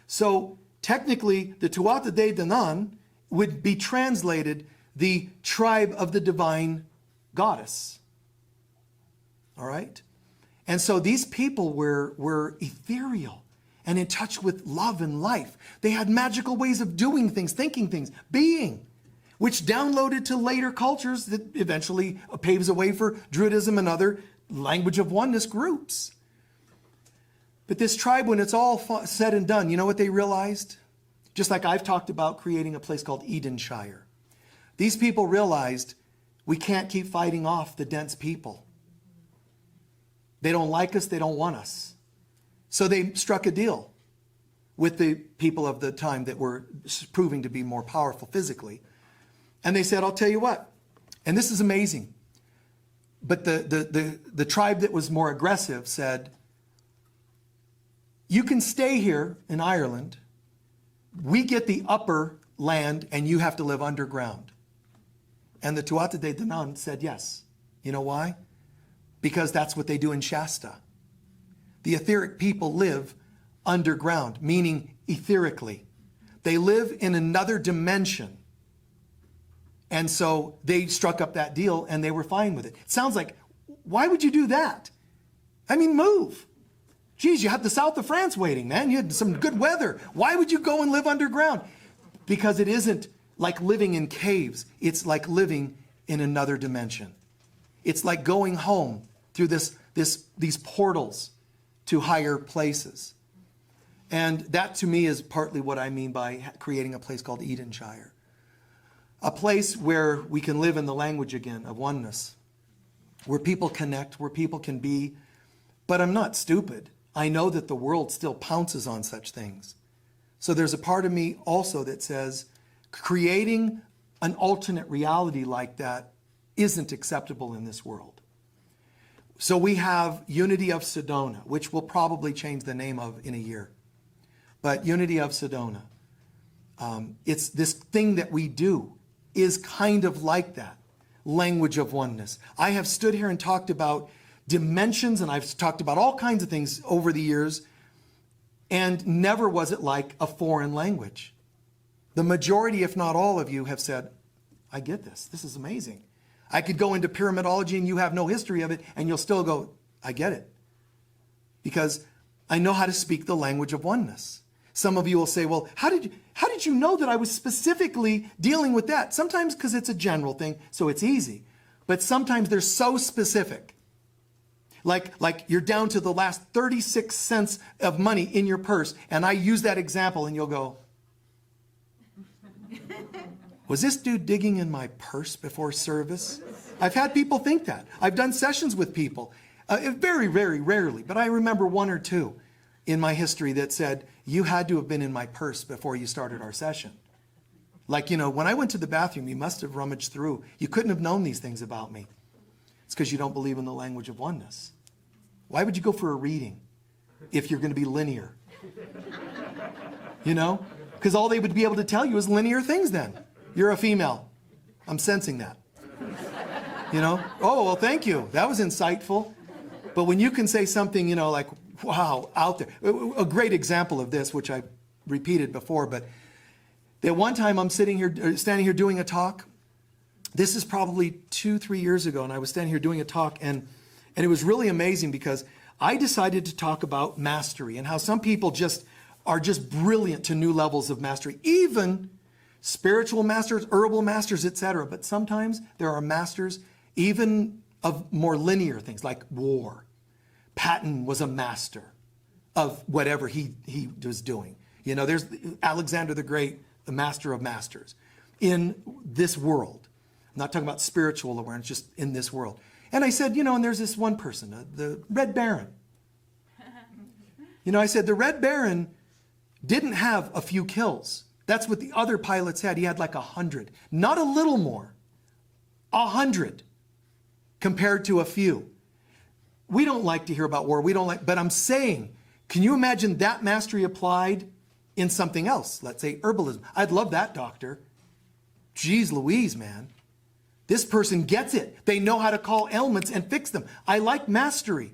So technically, the Tuatha de Danan would be translated the tribe of the divine goddess. All right? And so these people were ethereal and in touch with love and life. They had magical ways of doing things, thinking things, being, which downloaded to later cultures that eventually paves a way for Druidism and other language of oneness groups. But this tribe, when it's all said and done, you know what they realized? Just like I've talked about creating a place called Edenshire. These people realized we can't keep fighting off the dense people. They don't like us, they don't want us. So they struck a deal with the people of the time that were proving to be more powerful physically. And they said, I'll tell you what, and this is amazing. But the tribe that was more aggressive said, you can stay here in Ireland. We get the upper land and you have to live underground. And the Tuatha de Danan said yes. You know why? Because that's what they do in Shasta. The etheric people live underground, meaning etherically. They live in another dimension. And so they struck up that deal and they were fine with it. It sounds like, why would you do that? I mean, move. Geez, you had the south of France waiting, man. You had some good weather. Why would you go and live underground? Because it isn't like living in caves. It's like living in another dimension. It's like going home through these portals to higher places. And that to me is partly what I mean by creating a place called Edenshire. A place where we can live in the language again of oneness, where people connect, where people can be. But I'm not stupid. I know that the world still pounces on such things. So there's a part of me also that says creating an alternate reality like that isn't acceptable in this world. So we have Unity of Sedona, which we'll probably change the name of in a year. But Unity of Sedona, it's this thing that we do is kind of like that. Language of oneness. I have stood here and talked about dimensions, and I've talked about all kinds of things over the years, and never was it like a foreign language. The majority, if not all of you, have said, I get this. This is amazing. I could go into pyramidology and you have no history of it, and you'll still go, I get it. Because I know how to speak the language of oneness. Some of you will say, well, how did you know that I was specifically dealing with that? Sometimes because it's a general thing, so it's easy. But sometimes they're so specific. Like you're down to the last 36 cents of money in your purse, and I use that example, and you'll go, was this dude digging in my purse before service? I've had people think that. I've done sessions with people, very, very rarely, but I remember one or two in my history that said, you had to have been in my purse before you started our session. Like, when I went to the bathroom, you must have rummaged through. You couldn't have known these things about me. It's because you don't believe in the language of oneness. Why would you go for a reading if you're going to be linear? Because all they would be able to tell you is linear things then. You're a female. I'm sensing that. Oh, well, thank you. That was insightful. But when you can say something, like, wow, out there. A great example of this, which I repeated before, but that one time I'm standing here doing a talk. This is probably 2-3 years ago, and I was standing here doing a talk, and it was really amazing because I decided to talk about mastery and how some people are just brilliant to new levels of mastery, even spiritual masters, herbal masters, etc. But sometimes there are masters even of more linear things like war. Patton was a master of whatever he was doing. There's Alexander the Great, the master of masters in this world. I'm not talking about spiritual awareness, just in this world. And I said, and there's this one person, the Red Baron. I said, the Red Baron didn't have a few kills. That's what the other pilots had. He had like 100, not a little more, 100 compared to a few. We don't like to hear about war. But I'm saying, can you imagine that mastery applied in something else? Let's say herbalism. I'd love that, doctor. Jeez Louise, man. This person gets it. They know how to call ailments and fix them. I like mastery.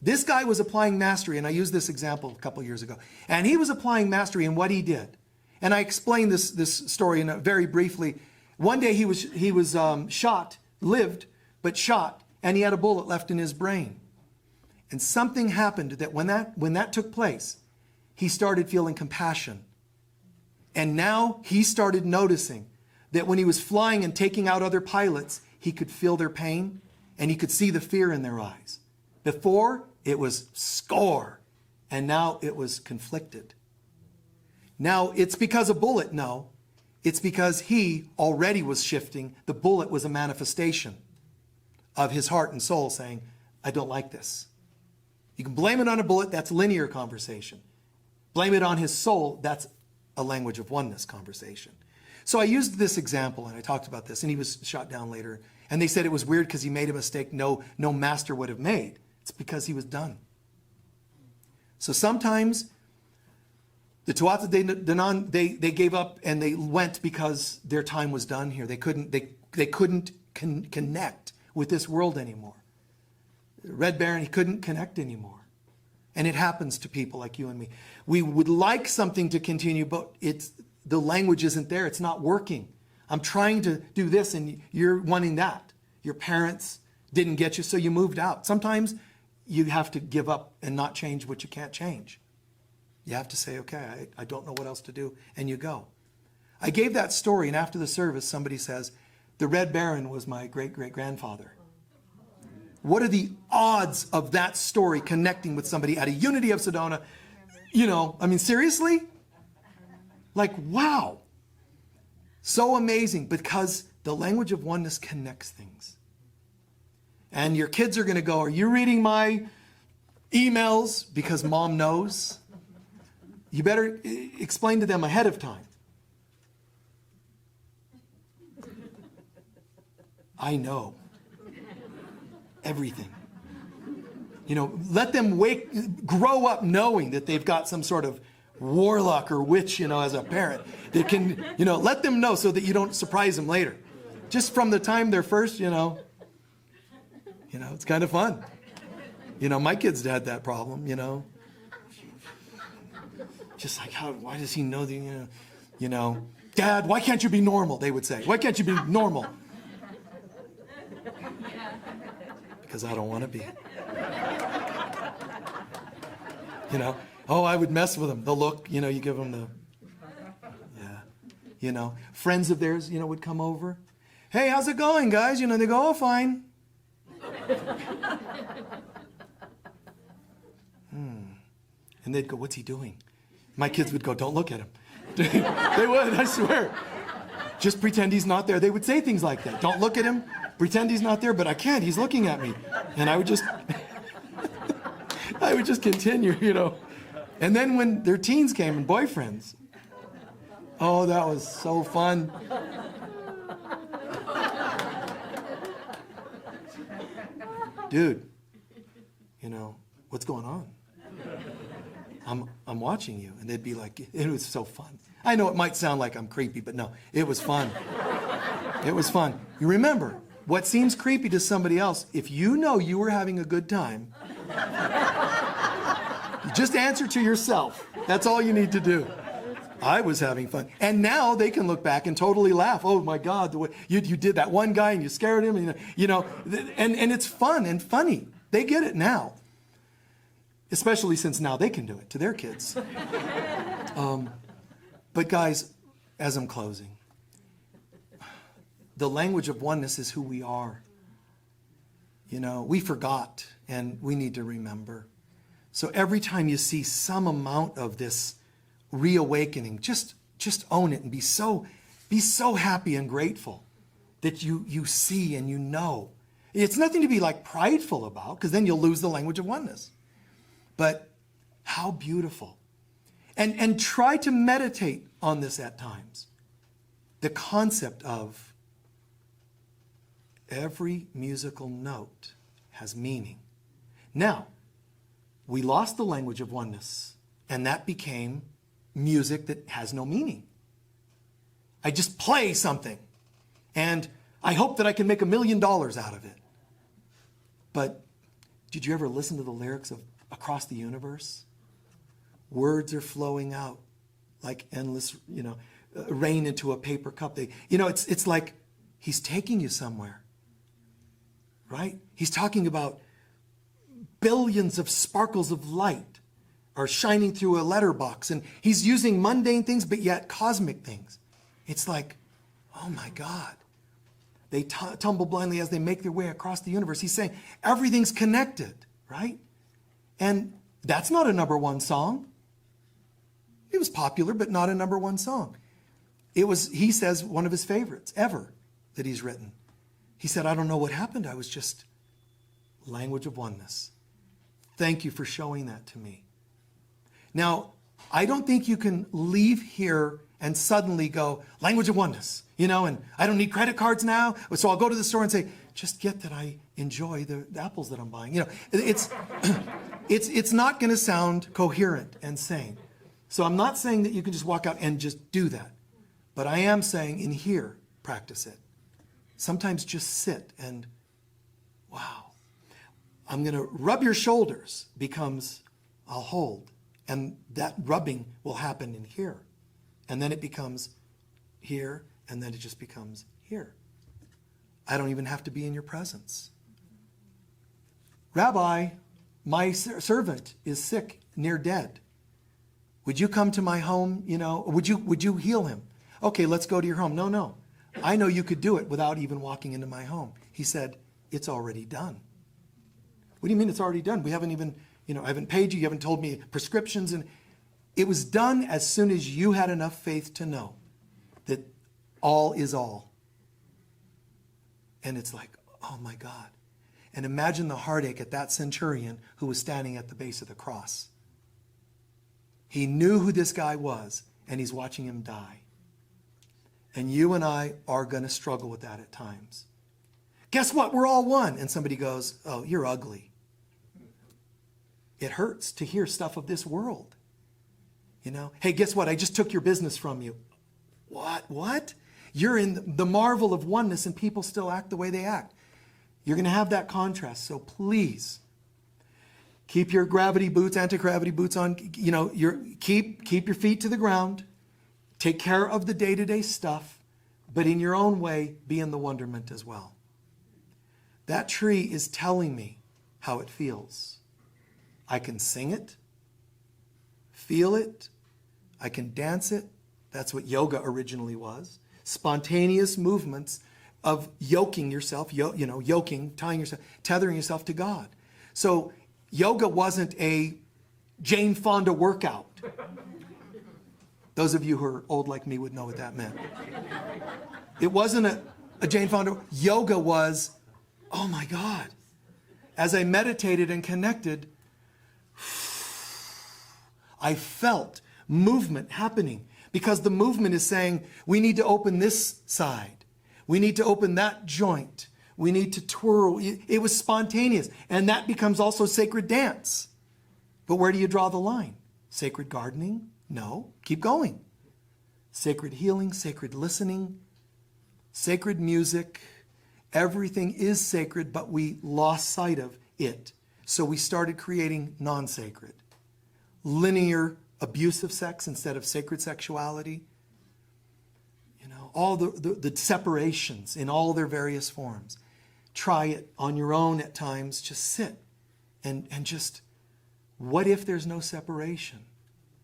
This guy was applying mastery, and I used this example a couple years ago. And he was applying mastery in what he did. And I explained this story very briefly. One day he was shot, lived, but shot, and he had a bullet left in his brain. And something happened that when that took place, he started feeling compassion. And now he started noticing that when he was flying and taking out other pilots, he could feel their pain and he could see the fear in their eyes. Before, it was score, and now it was conflicted. Now, it's because a bullet? No. It's because he already was shifting. The bullet was a manifestation of his heart and soul saying, I don't like this. You can blame it on a bullet, that's linear conversation. Blame it on his soul, that's a language of oneness conversation. So I used this example, and I talked about this, and he was shot down later. And they said it was weird because he made a mistake no master would have made. It's because he was done. So sometimes the Tuatha de Danan, they gave up and they went because their time was done here. They couldn't connect with this world anymore. Red Baron, he couldn't connect anymore. And it happens to people like you and me. We would like something to continue, but the language isn't there. It's not working. I'm trying to do this and you're wanting that. Your parents didn't get you, so you moved out. Sometimes you have to give up and not change what you can't change. You have to say, okay, I don't know what else to do, and you go. I gave that story, and after the service, somebody says, the Red Baron was my great-great-grandfather. What are the odds of that story connecting with somebody at a Unity of Sedona? You know, I mean, seriously? Like, wow. So amazing, because the language of oneness connects things. And your kids are going to go, are you reading my emails? Because mom knows. You better explain to them ahead of time. I know everything. You know, let them grow up knowing that they've got some sort of warlock or witch, you know, as a parent that can, you know, let them know so that you don't surprise them later. Just from the time they're first, you know, it's kind of fun. You know, my kids had that problem, you know. Just like, why does he know the, you know, Dad, why can't you be normal? They would say, why can't you be normal? Because I don't want to be. You know, oh, I would mess with them. The look, you know, you give them the, yeah. You know, friends of theirs, you know, would come over. Hey, how's it going, guys? You know, they go, oh, fine. And they'd go, what's he doing? My kids would go, don't look at him. They would, I swear. Just pretend he's not there. They would say things like that. Don't look at him. Pretend he's not there, but I can't. He's looking at me. And I would just, I would just continue, you know. And then when their teens came and boyfriends, oh, that was so fun. Dude, you know, what's going on? I'm watching you. And they'd be like, it was so fun. I know it might sound like I'm creepy, but no, it was fun. It was fun. You remember, what seems creepy to somebody else, if you know you were having a good time, you just answer to yourself. That's all you need to do. I was having fun. And now they can look back and totally laugh. Oh my God, the way you did that one guy and you scared him. And, you know, and it's fun and funny. They get it now. Especially since now they can do it to their kids. But guys, as I'm closing, the language of oneness is who we are. You know, we forgot and we need to remember. So every time you see some amount of this reawakening, just own it and be so happy and grateful that you see and you know. It's nothing to be like prideful about, because then you'll lose the language of oneness. But how beautiful. And try to meditate on this at times. The concept of every musical note has meaning. Now, we lost the language of oneness, and that became music that has no meaning. I just play something, and I hope that I can make $1 million out of it. But did you ever listen to the lyrics of Across the Universe? Words are flowing out like endless, you know, rain into a paper cup. It's like he's taking you somewhere, right? He's talking about billions of sparkles of light are shining through a letterbox, and he's using mundane things, but yet cosmic things. It's like, oh my God. They tumble blindly as they make their way across the universe. He's saying everything's connected, right? And that's not a #1 song. It was popular, but not a #1 song. It was, he says, one of his favorites ever that he's written. He said, I don't know what happened. I was just language of oneness. Thank you for showing that to me. Now, I don't think you can leave here and suddenly go, language of oneness, you know, and I don't need credit cards now, so I'll go to the store and say, just get that I enjoy the apples that I'm buying. You know, it's not going to sound coherent and sane. So I'm not saying that you can just walk out and just do that. But I am saying in here, practice it. Sometimes just sit and, wow. I'm going to rub your shoulders becomes I'll hold. And that rubbing will happen in here. And then it becomes here, and then it just becomes here. I don't even have to be in your presence. Rabbi, my servant is sick, near dead. Would you come to my home, you know, would you heal him? Okay, let's go to your home. No. I know you could do it without even walking into my home. He said, it's already done. What do you mean it's already done? We haven't even, I haven't paid you. You haven't told me prescriptions. And it was done as soon as you had enough faith to know that all is all. And it's like, oh my God. And imagine the heartache at that centurion who was standing at the base of the cross. He knew who this guy was, and he's watching him die. And you and I are going to struggle with that at times. Guess what? We're all one. And somebody goes, oh, you're ugly. It hurts to hear stuff of this world. Hey, guess what? I just took your business from you. What? You're in the marvel of oneness and people still act the way they act. You're going to have that contrast. So please, keep your gravity boots, anti-gravity boots on. Keep your feet to the ground. Take care of the day-to-day stuff. But in your own way, be in the wonderment as well. That tree is telling me how it feels. I can sing it, feel it, I can dance it. That's what yoga originally was. Spontaneous movements of yoking yourself, yoking, tying yourself, tethering yourself to God. So yoga wasn't a Jane Fonda workout. Those of you who are old like me would know what that meant. It wasn't a Jane Fonda. Yoga was, oh my God. As I meditated and connected, I felt movement happening because the movement is saying, we need to open this side. We need to open that joint. We need to twirl. It was spontaneous. And that becomes also sacred dance. But where do you draw the line? Sacred gardening? No. Keep going. Sacred healing, sacred listening, sacred music. Everything is sacred, but we lost sight of it. So we started creating non-sacred. Linear, abusive sex instead of sacred sexuality. All the separations in all their various forms. Try it on your own at times. Just sit and just, what if there's no separation?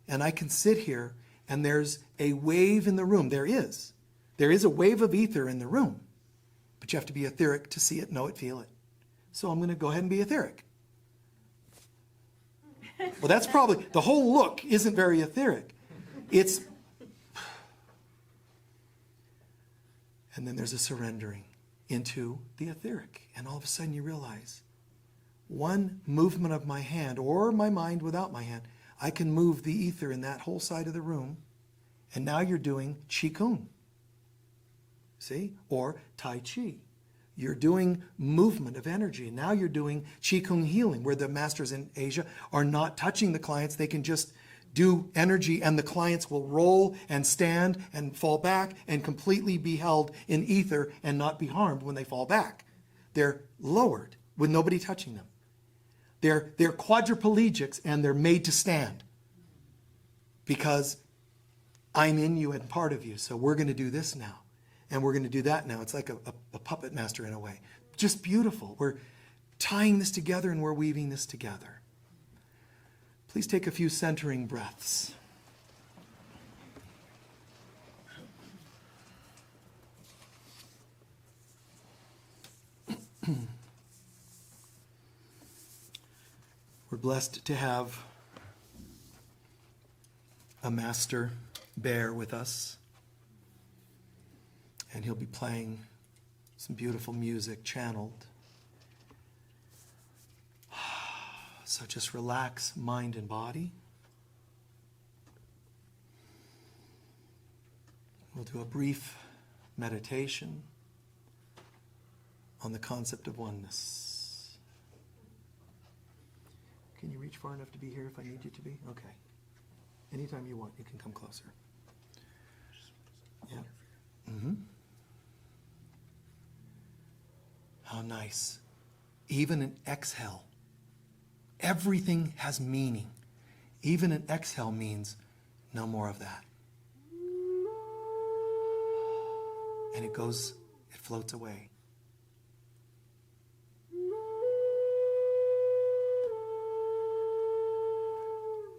And I can sit here and there's a wave in the room. There is. There is a wave of ether in the room. But you have to be etheric to see it, know it, feel it. So I'm going to go ahead and be etheric. Well, that's probably, the whole look isn't very etheric. It's, and then there's a surrendering into the etheric. And all of a sudden you realize, one movement of my hand or my mind without my hand, I can move the ether in that whole side of the room. And now you're doing Qigong. See? Or Tai Chi. You're doing movement of energy. Now you're doing Qigong healing, where the masters in Asia are not touching the clients. They can just do energy and the clients will roll and stand and fall back and completely be held in ether and not be harmed when they fall back. They're lowered with nobody touching them. They're quadriplegics and they're made to stand because I'm in you and part of you. So we're going to do this now. And we're going to do that now. It's like a puppet master in a way. Just beautiful. We're tying this together and we're weaving this together. Please take a few centering breaths. We're blessed to have a master bear with us. And he'll be playing some beautiful music channeled. So just relax mind and body. We'll do a brief meditation on the concept of oneness. Can you reach far enough to be here if I need you to be? Okay. Anytime you want, you can come closer. Yeah. Mm-hmm. How nice. Even an exhale. Everything has meaning. Even an exhale means no more of that. And it goes, it floats away.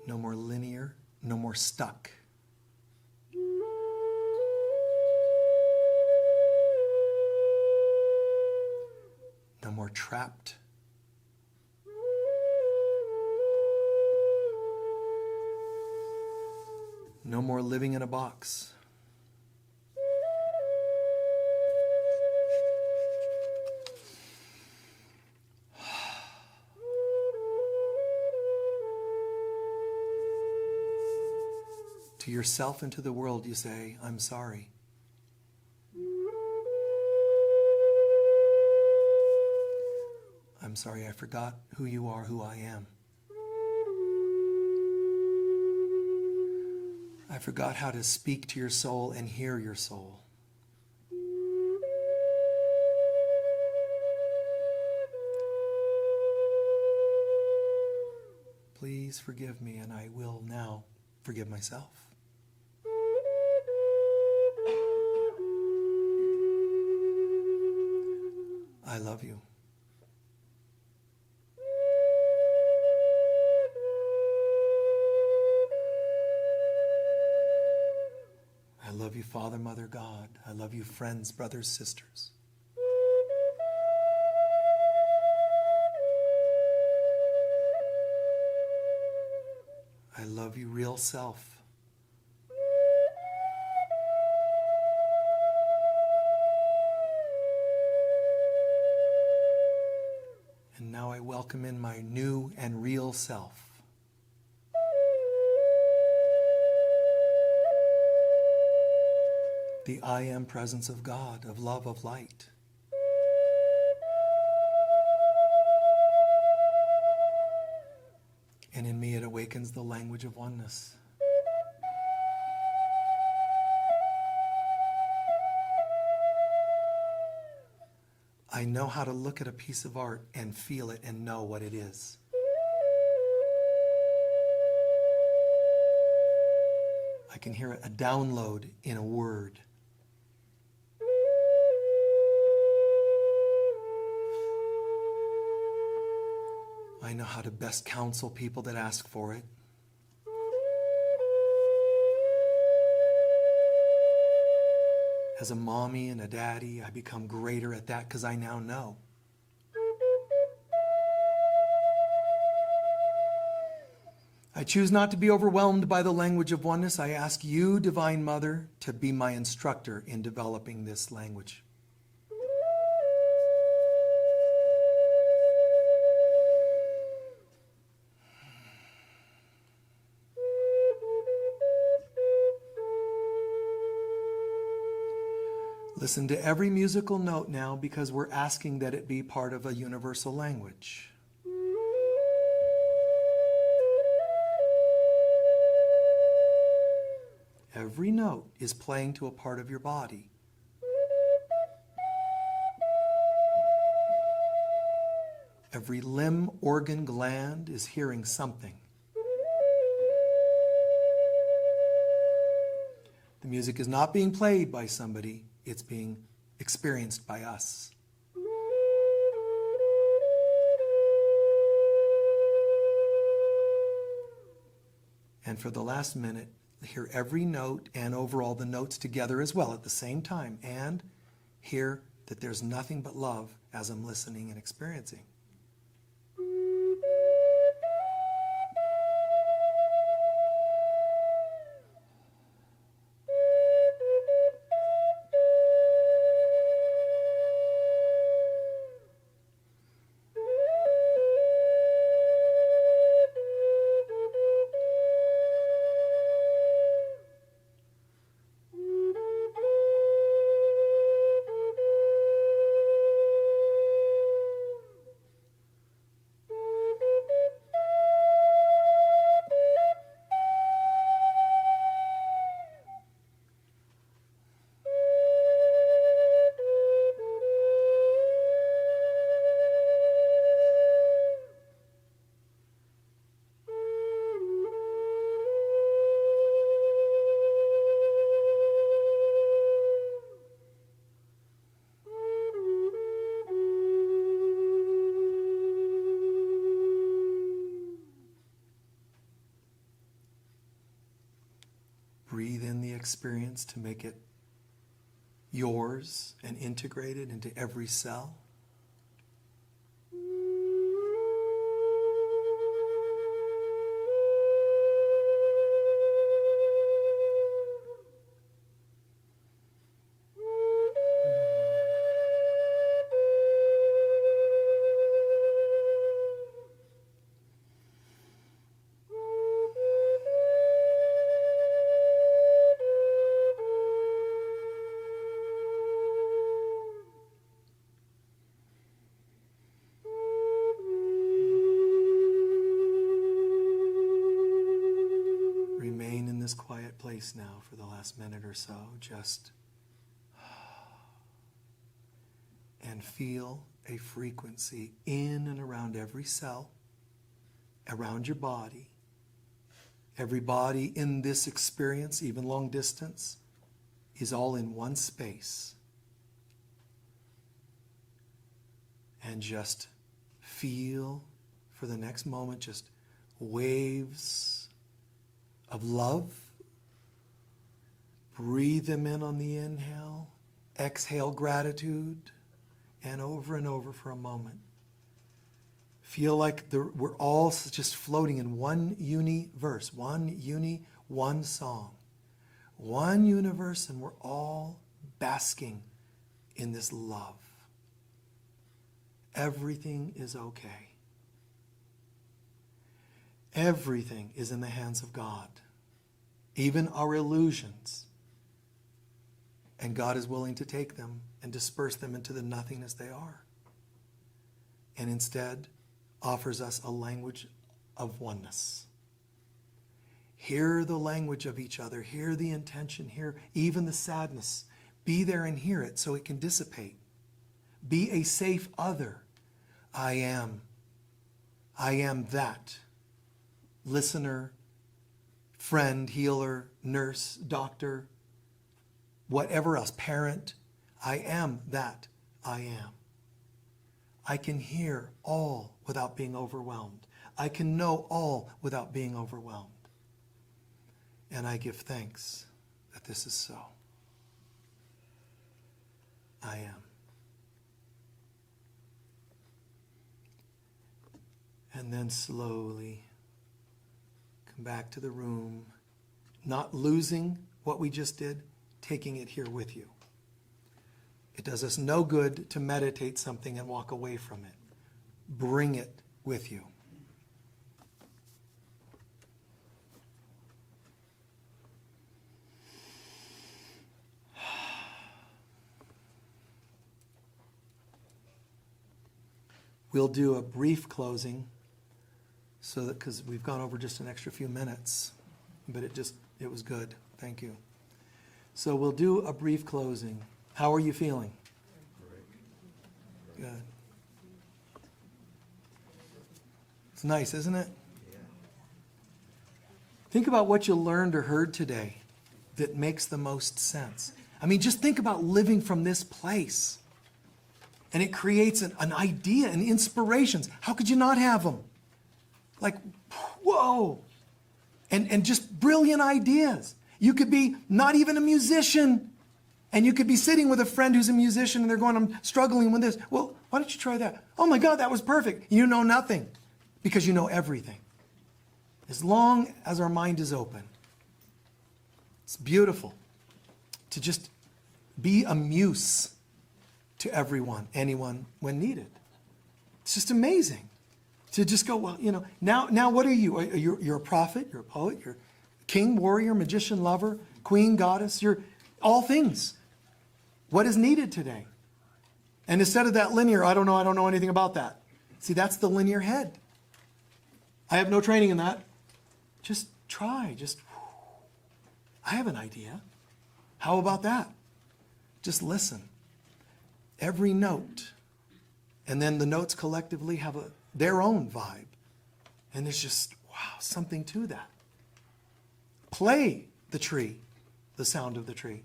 No more linear, no more stuck. No more trapped. No more living in a box. To yourself and to the world, you say, I'm sorry. I'm sorry I forgot who you are, who I am. I forgot how to speak to your soul and hear your soul. Please forgive me, and I will now forgive myself. I love you. I love you, Father, Mother, God. I love you, friends, brothers, sisters. I love you, real self. And now I welcome in my new and real self. The I am presence of God, of love, of light. And in me it awakens the language of oneness. I know how to look at a piece of art and feel it and know what it is. I can hear a download in a word. I know how to best counsel people that ask for it. As a mommy and a daddy, I become greater at that because I now know. I choose not to be overwhelmed by the language of oneness. I ask you, Divine Mother, to be my instructor in developing this language. Listen to every musical note now, because we're asking that it be part of a universal language. Every note is playing to a part of your body. Every limb, organ, gland is hearing something. The music is not being played by somebody. It's being experienced by us. And for the last minute, hear every note and overall the notes together as well at the same time. And hear that there's nothing but love as I'm listening and experiencing. Breathe in the experience to make it yours and integrated into every cell. space now for the last minute or so, just and feel a frequency in and around every cell, around your body. Every body in this experience, even long distance, is all in one space. And just feel for the next moment just waves of love. Breathe them in on the inhale. Exhale gratitude. And over for a moment. Feel like we're all just floating in one universe, one song, one universe, and we're all basking in this love. Everything is okay. Everything is in the hands of God, even our illusions. And God is willing to take them and disperse them into the nothingness they are. And instead offers us a language of oneness. Hear the language of each other. Hear the intention. Hear even the sadness. Be there and hear it so it can dissipate. Be a safe other. I am that. Listener, friend, healer, nurse, doctor, whatever else, parent. I am that. I am. I can hear all without being overwhelmed. I can know all without being overwhelmed. And I give thanks that this is so. I am. And then slowly come back to the room, not losing what we just did, taking it here with you. It does us no good to meditate something and walk away from it. Bring it with you. We'll do a brief closing, so that because we've gone over just an extra few minutes, but it was good. Thank you. So we'll do a brief closing. How are you feeling? Good. It's nice, isn't it? Yeah. Think about what you learned or heard today that makes the most sense. I mean, just think about living from this place. And it creates an idea and inspirations. How could you not have them? Like, whoa. And just brilliant ideas. You could be not even a musician. And you could be sitting with a friend who's a musician and they're going, I'm struggling with this. Well, why don't you try that? Oh my God, that was perfect. You know nothing because you know everything. As long as our mind is open. It's beautiful to just be a muse to everyone, anyone, when needed. It's just amazing to just go, well, you know, now what are you? You're a prophet, you're a poet, you're king, warrior, magician, lover, queen, goddess, you're all things. What is needed today? And instead of that linear, I don't know anything about that. See, that's the linear head. I have no training in that. Just try, I have an idea. How about that? Just listen. Every note. And then the notes collectively have their own vibe. And there's just, wow, something to that. Play the tree, the sound of the tree.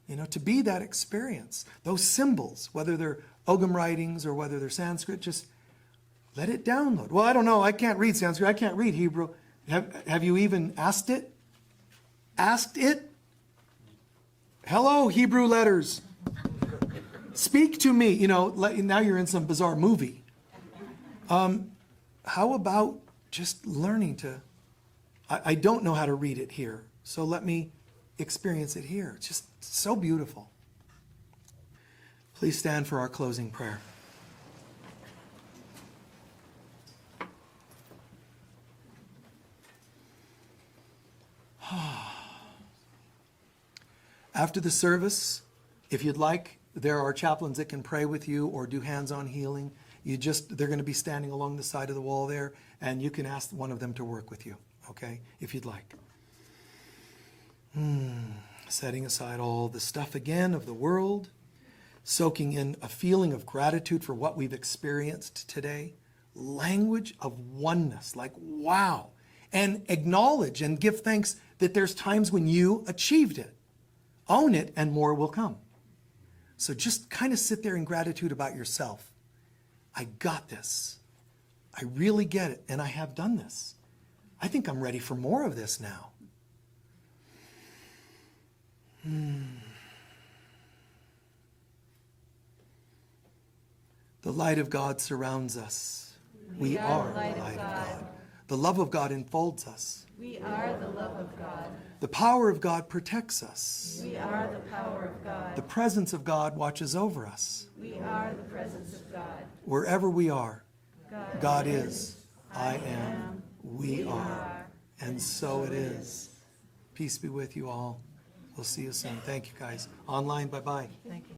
You know, to be that experience. Those symbols, whether they're Ogham writings or whether they're Sanskrit, just let it download. Well, I don't know. I can't read Sanskrit. I can't read Hebrew. Have you even asked it? Asked it? Hello, Hebrew letters. Speak to me. You know, now you're in some bizarre movie. How about just learning to... I don't know how to read it here, so let me experience it here. It's just so beautiful. Please stand for our closing prayer. After the service, if you'd like, there are chaplains that can pray with you or do hands-on healing. They're going to be standing along the side of the wall there, and you can ask one of them to work with you, okay, if you'd like. Setting aside all the stuff again of the world, soaking in a feeling of gratitude for what we've experienced today. Language of oneness, like wow. And acknowledge and give thanks that there's times when you achieved it. Own it and more will come. So just kind of sit there in gratitude about yourself. I got this. I really get it, and I have done this. I think I'm ready for more of this now. The light of God surrounds us. We are the light of God. The love of God enfolds us. We are the love of God. The power of God protects us. We are the power of God. The presence of God watches over us. We are the presence of God. Wherever we are, God is, I am, we are, and so it is. Peace be with you all. We'll see you soon. Thank you, guys. Online, bye-bye. Thank you.